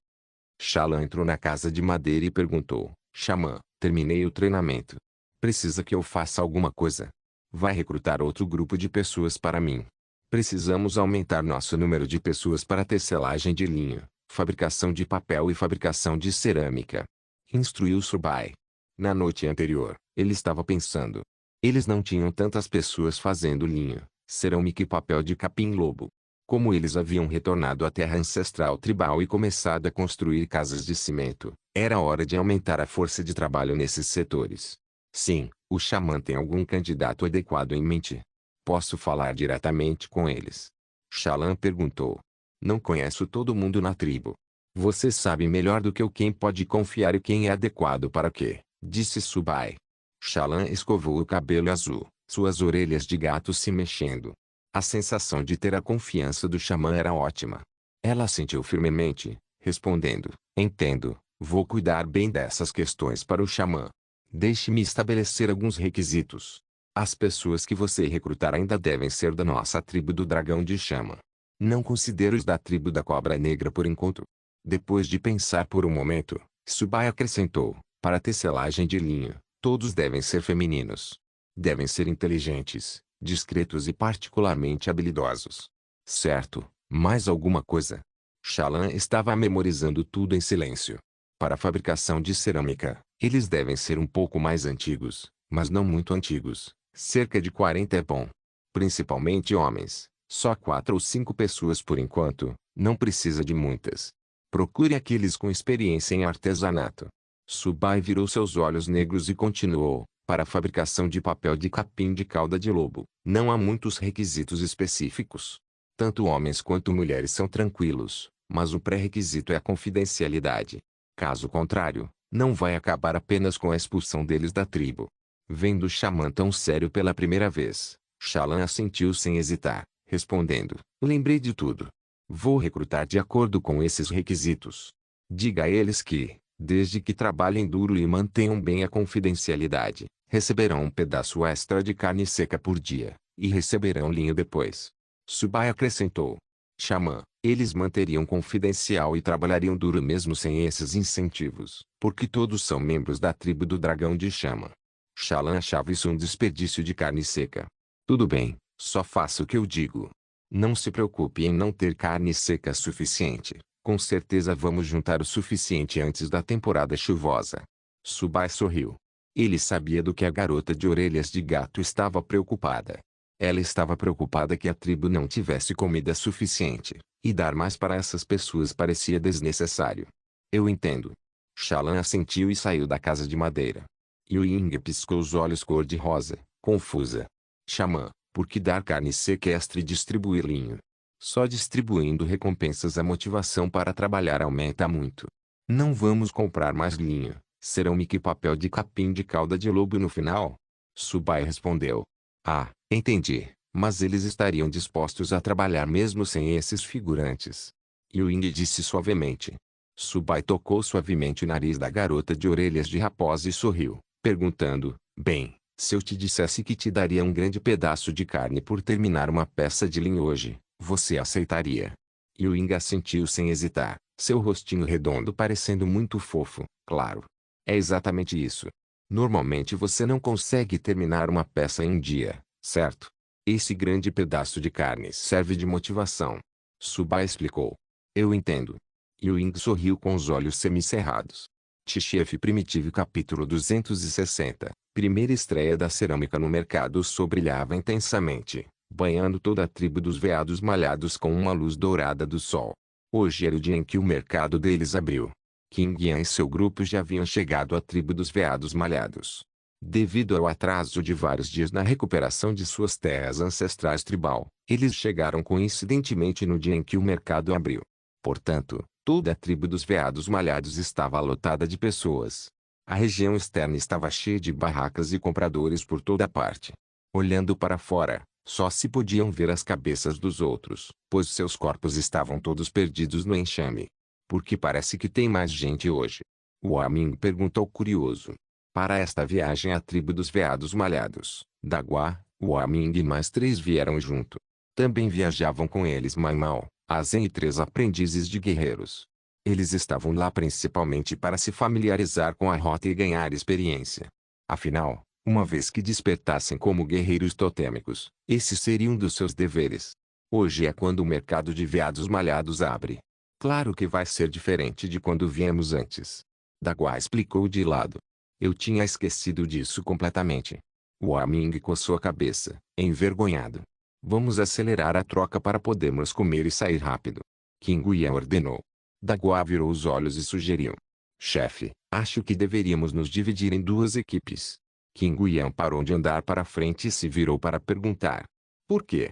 Shallan entrou na casa de madeira e perguntou, Xamã, terminei o treinamento. Precisa que eu faça alguma coisa? Vai recrutar outro grupo de pessoas para mim. Precisamos aumentar nosso número de pessoas para tecelagem de linho, fabricação de papel e fabricação de cerâmica. Instruiu Subai. Na noite anterior, ele estava pensando. Eles não tinham tantas pessoas fazendo linho, cerâmica e papel de capim-lobo. Como eles haviam retornado à terra ancestral tribal e começado a construir casas de cimento, era hora de aumentar a força de trabalho nesses setores. Sim, o xamã tem algum candidato adequado em mente. Posso falar diretamente com eles? Shallan perguntou. Não conheço todo mundo na tribo. Você sabe melhor do que eu quem pode confiar e quem é adequado para quê, disse Subai. Shallan escovou o cabelo azul, suas orelhas de gato se mexendo. A sensação de ter a confiança do xamã era ótima. Ela sentiu firmemente, respondendo, entendo, vou cuidar bem dessas questões para o xamã. Deixe-me estabelecer alguns requisitos. As pessoas que você recrutar ainda devem ser da nossa tribo do dragão de chama. Não considero os da tribo da cobra negra por enquanto. Depois de pensar por um momento, Subai acrescentou, para tecelagem de linho, todos devem ser femininos. Devem ser inteligentes, discretos e particularmente habilidosos. Certo, mais alguma coisa? Shallan estava memorizando tudo em silêncio. Para a fabricação de cerâmica, eles devem ser um pouco mais antigos, mas não muito antigos. Cerca de 40 é bom. Principalmente homens. Só 4 ou 5 pessoas por enquanto, não precisa de muitas. Procure aqueles com experiência em artesanato. Subai virou seus olhos negros e continuou. Para a fabricação de papel de capim de cauda de lobo, não há muitos requisitos específicos. Tanto homens quanto mulheres são tranquilos, mas o pré-requisito é a confidencialidade. Caso contrário, não vai acabar apenas com a expulsão deles da tribo. Vendo o xamã tão sério pela primeira vez, Shallan assentiu sem hesitar, respondendo, lembrei de tudo. Vou recrutar de acordo com esses requisitos. Diga a eles que, desde que trabalhem duro e mantenham bem a confidencialidade, receberão um pedaço extra de carne seca por dia, e receberão linho depois. Subai acrescentou. Xamã, eles manteriam confidencial e trabalhariam duro mesmo sem esses incentivos, porque todos são membros da tribo do dragão de chama. Shallan achava isso um desperdício de carne seca. Tudo bem, só faça o que eu digo. Não se preocupe em não ter carne seca suficiente. Com certeza vamos juntar o suficiente antes da temporada chuvosa. Subai sorriu. Ele sabia do que a garota de orelhas de gato estava preocupada. Ela estava preocupada que a tribo não tivesse comida suficiente, e dar mais para essas pessoas parecia desnecessário. Eu entendo. Shallan assentiu e saiu da casa de madeira. Ying piscou os olhos cor-de-rosa, confusa. Xamã, Por que dar carne seca extra e distribuir linho? Só distribuindo recompensas a motivação para trabalhar aumenta muito. Não vamos comprar mais linho, cerâmica e papel de capim de cauda de lobo no final? Subai respondeu. Ah, entendi, mas eles estariam dispostos a trabalhar mesmo sem esses figurantes. Ewing disse suavemente. Subai tocou suavemente o nariz da garota de orelhas de raposa e sorriu, perguntando, bem, se eu te dissesse que te daria um grande pedaço de carne por terminar uma peça de linho hoje, você aceitaria? Ewing assentiu sem hesitar, seu rostinho redondo parecendo muito fofo, claro. É exatamente isso. Normalmente você não consegue terminar uma peça em um dia, certo? Esse grande pedaço de carne serve de motivação. Subai explicou. Eu entendo. Ewing sorriu com os olhos semicerrados. T-Chef Primitivo capítulo 260. Primeira estreia da cerâmica no mercado. O sol brilhava intensamente, banhando toda a tribo dos veados malhados com uma luz dourada do sol. Hoje era o dia em que o mercado deles abriu. King Yan e seu grupo já haviam chegado à tribo dos veados malhados. Devido ao atraso de vários dias na recuperação de suas terras ancestrais tribal, eles chegaram coincidentemente no dia em que o mercado abriu. Portanto, toda a tribo dos veados malhados estava lotada de pessoas. A região externa estava cheia de barracas e compradores por toda parte. Olhando para fora, só se podiam ver as cabeças dos outros, pois seus corpos estavam todos perdidos no enxame. Por que parece que tem mais gente hoje? Hua Ming perguntou curioso. Para esta viagem a tribo dos veados malhados, Dagua, Hua Ming e mais 3 vieram junto. Também viajavam com eles Mai Mao, Azen e 3 aprendizes de guerreiros. Eles estavam lá principalmente para se familiarizar com a rota e ganhar experiência. Afinal, uma vez que despertassem como guerreiros totêmicos, esse seria um dos seus deveres. Hoje é quando o mercado de veados malhados abre. Claro que vai ser diferente de quando viemos antes. Dagua explicou de lado. Eu tinha esquecido disso completamente. Hua Ming coçou a cabeça, envergonhado. Vamos acelerar a troca para podermos comer e sair rápido. King Yan ordenou. Dagua virou os olhos e sugeriu. Chefe, acho que deveríamos nos dividir em 2 equipes. King Yan parou de andar para frente e se virou para perguntar. Por quê?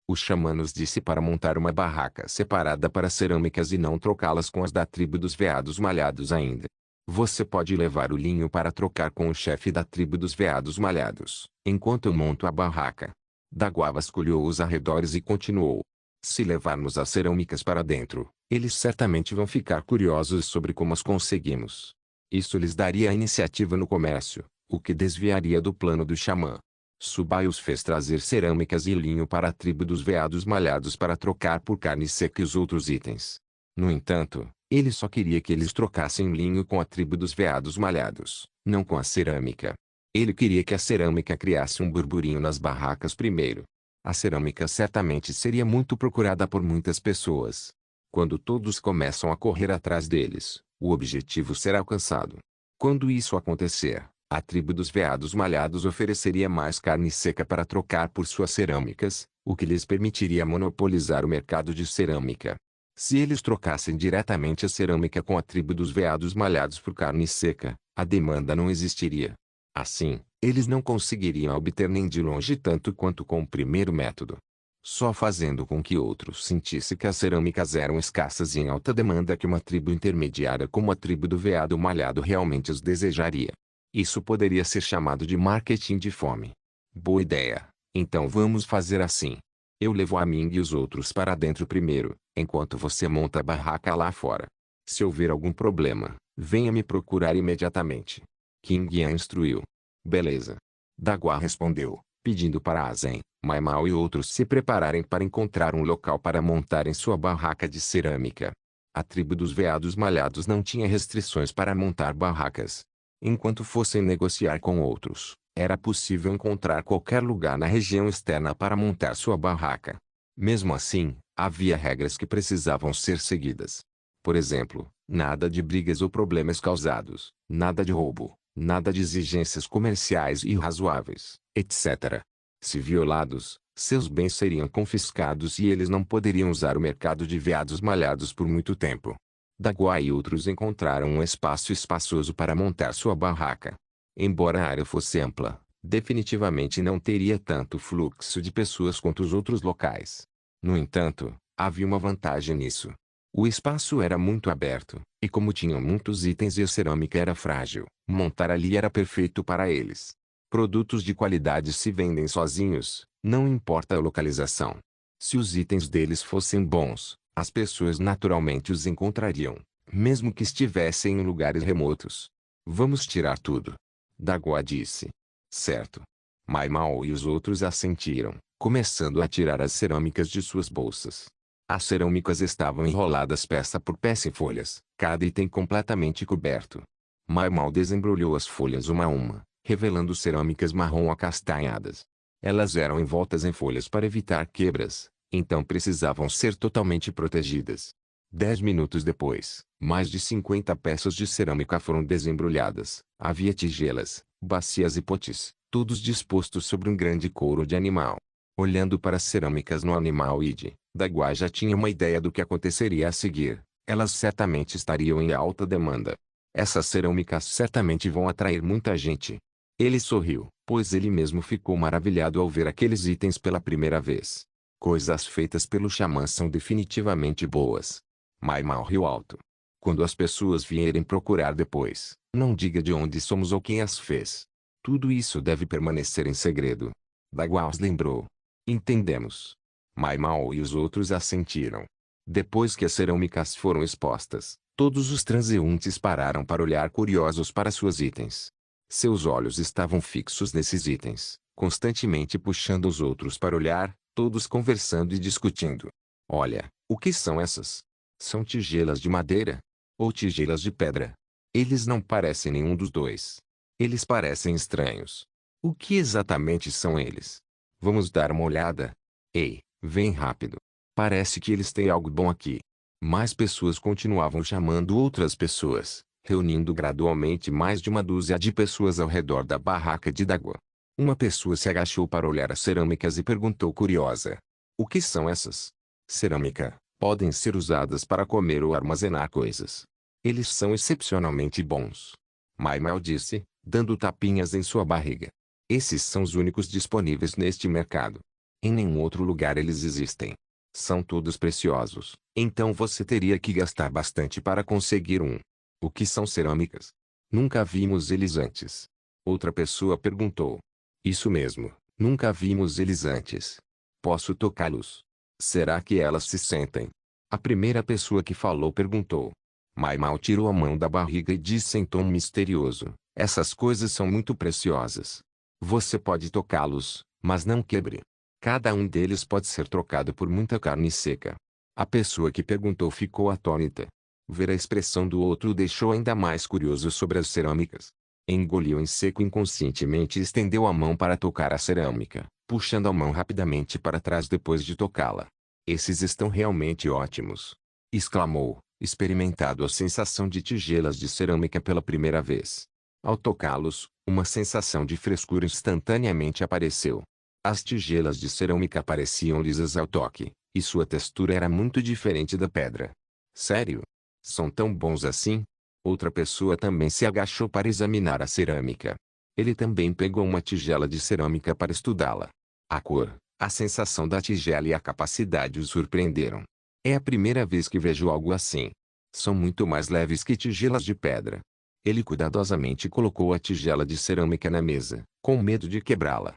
O xamã nos disse para montar uma barraca separada para cerâmicas e não trocá-las com as da tribo dos veados malhados ainda. Você pode levar o linho para trocar com o chefe da tribo dos veados malhados, enquanto eu monto a barraca. Dagua vasculhou os arredores e continuou. Se levarmos as cerâmicas para dentro, eles certamente vão ficar curiosos sobre como as conseguimos. Isso lhes daria a iniciativa no comércio, o que desviaria do plano do xamã. Subai os fez trazer cerâmicas e linho para a tribo dos veados malhados para trocar por carne seca e os outros itens. No entanto, ele só queria que eles trocassem linho com a tribo dos veados malhados, não com a cerâmica. Ele queria que a cerâmica criasse um burburinho nas barracas primeiro. A cerâmica certamente seria muito procurada por muitas pessoas. Quando todos começam a correr atrás deles, o objetivo será alcançado. Quando isso acontecer, a tribo dos veados malhados ofereceria mais carne seca para trocar por suas cerâmicas, o que lhes permitiria monopolizar o mercado de cerâmica. Se eles trocassem diretamente a cerâmica com a tribo dos veados malhados por carne seca, a demanda não existiria. Assim, eles não conseguiriam obter nem de longe tanto quanto com o primeiro método. Só fazendo com que outros sentissem que as cerâmicas eram escassas e em alta demanda que uma tribo intermediária como a tribo do veado malhado realmente os desejaria. Isso poderia ser chamado de marketing de fome. Boa ideia. Então vamos fazer assim. Eu levo a Ming e os outros para dentro primeiro, enquanto você monta a barraca lá fora. Se houver algum problema, venha me procurar imediatamente. King Yan instruiu. Beleza. Dagua respondeu, pedindo para Azen, Mai Mao e outros se prepararem para encontrar um local para montarem sua barraca de cerâmica. A tribo dos veados malhados não tinha restrições para montar barracas. Enquanto fossem negociar com outros, era possível encontrar qualquer lugar na região externa para montar sua barraca. Mesmo assim, havia regras que precisavam ser seguidas. Por exemplo, nada de brigas ou problemas causados, nada de roubo, nada de exigências comerciais irrazoáveis, etc. Se violados, seus bens seriam confiscados e eles não poderiam usar o mercado de veados malhados por muito tempo. Dagua e outros encontraram um espaço espaçoso para montar sua barraca. Embora a área fosse ampla, Definitivamente não teria tanto fluxo de pessoas quanto os outros locais. No entanto, havia uma vantagem nisso. O espaço era muito aberto, e como tinham muitos itens e a cerâmica era frágil, montar ali era perfeito para eles. Produtos de qualidade se vendem sozinhos, não importa a localização. Se os itens deles fossem bons, as pessoas naturalmente os encontrariam, mesmo que estivessem em lugares remotos. Vamos tirar tudo. Dagua disse. Certo. Mai Mao e os outros assentiram, começando a tirar as cerâmicas de suas bolsas. As cerâmicas estavam enroladas peça por peça em folhas, cada item completamente coberto. Mai Mao desembrulhou as folhas uma a uma, revelando cerâmicas marrom acastanhadas. Elas eram envoltas em folhas para evitar quebras, então precisavam ser totalmente protegidas. 10 minutos depois, mais de 50 peças de cerâmica foram desembrulhadas. Havia tigelas, bacias e potes, todos dispostos sobre um grande couro de animal. Olhando para as cerâmicas no animal Id, Dagua já tinha uma ideia do que aconteceria a seguir. Elas certamente estariam em alta demanda. Essas cerâmicas certamente vão atrair muita gente. Ele sorriu, pois ele mesmo ficou maravilhado ao ver aqueles itens pela primeira vez. Coisas feitas pelo xamã são definitivamente boas. Mai Mao riu alto. Quando as pessoas vierem procurar depois, não diga de onde somos ou quem as fez. Tudo isso deve permanecer em segredo. Dagua os lembrou. Entendemos. Mai Mao e os outros assentiram. Depois que as cerâmicas foram expostas, todos os transeuntes pararam para olhar curiosos para suas itens. Seus olhos estavam fixos nesses itens, constantemente puxando os outros para olhar, todos conversando e discutindo. Olha, o que são essas? São tigelas de madeira? Ou tigelas de pedra? Eles não parecem nenhum dos dois. Eles parecem estranhos. O que exatamente são eles? Vamos dar uma olhada? Ei, vem rápido. Parece que eles têm algo bom aqui. Mais pessoas continuavam chamando outras pessoas, reunindo gradualmente mais de uma dúzia de pessoas ao redor da barraca de Dagua. Uma pessoa se agachou para olhar as cerâmicas e perguntou curiosa. O que são essas? Cerâmica. Podem ser usadas para comer ou armazenar coisas. Eles são excepcionalmente bons. Mai Mao disse, dando tapinhas em sua barriga. Esses são os únicos disponíveis neste mercado. Em nenhum outro lugar eles existem. São todos preciosos, então você teria que gastar bastante para conseguir um. O que são cerâmicas? Nunca vimos eles antes. Outra pessoa perguntou. Isso mesmo, nunca vimos eles antes. Posso tocá-los? Será que elas se sentem? A primeira pessoa que falou perguntou. Mai Mao tirou a mão da barriga e disse em tom misterioso, essas coisas são muito preciosas. Você pode tocá-los, mas não quebre. Cada um deles pode ser trocado por muita carne seca. A pessoa que perguntou ficou atônita. Ver a expressão do outro o deixou ainda mais curioso sobre as cerâmicas. Engoliu em seco inconscientemente e estendeu a mão para tocar a cerâmica, puxando a mão rapidamente para trás depois de tocá-la. Esses estão realmente ótimos! Exclamou, experimentando a sensação de tigelas de cerâmica pela primeira vez. Ao tocá-los, uma sensação de frescura instantaneamente apareceu. As tigelas de cerâmica pareciam lisas ao toque, e sua textura era muito diferente da pedra. Sério? São tão bons assim? Outra pessoa também se agachou para examinar a cerâmica. Ele também pegou uma tigela de cerâmica para estudá-la. A cor, a sensação da tigela e a capacidade o surpreenderam. É a primeira vez que vejo algo assim. São muito mais leves que tigelas de pedra. Ele cuidadosamente colocou a tigela de cerâmica na mesa, com medo de quebrá-la.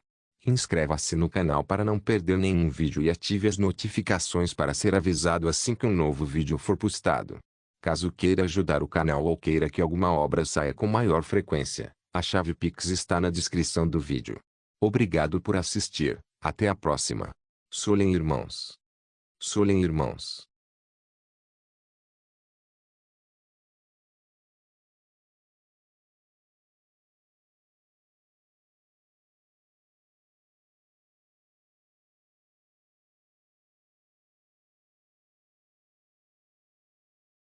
Inscreva-se no canal para não perder nenhum vídeo e ative as notificações para ser avisado assim que um novo vídeo for postado. Caso queira ajudar o canal ou queira que alguma obra saia com maior frequência, a chave Pix está na descrição do vídeo. Obrigado por assistir, até a próxima. Solem irmãos. Solem irmãos.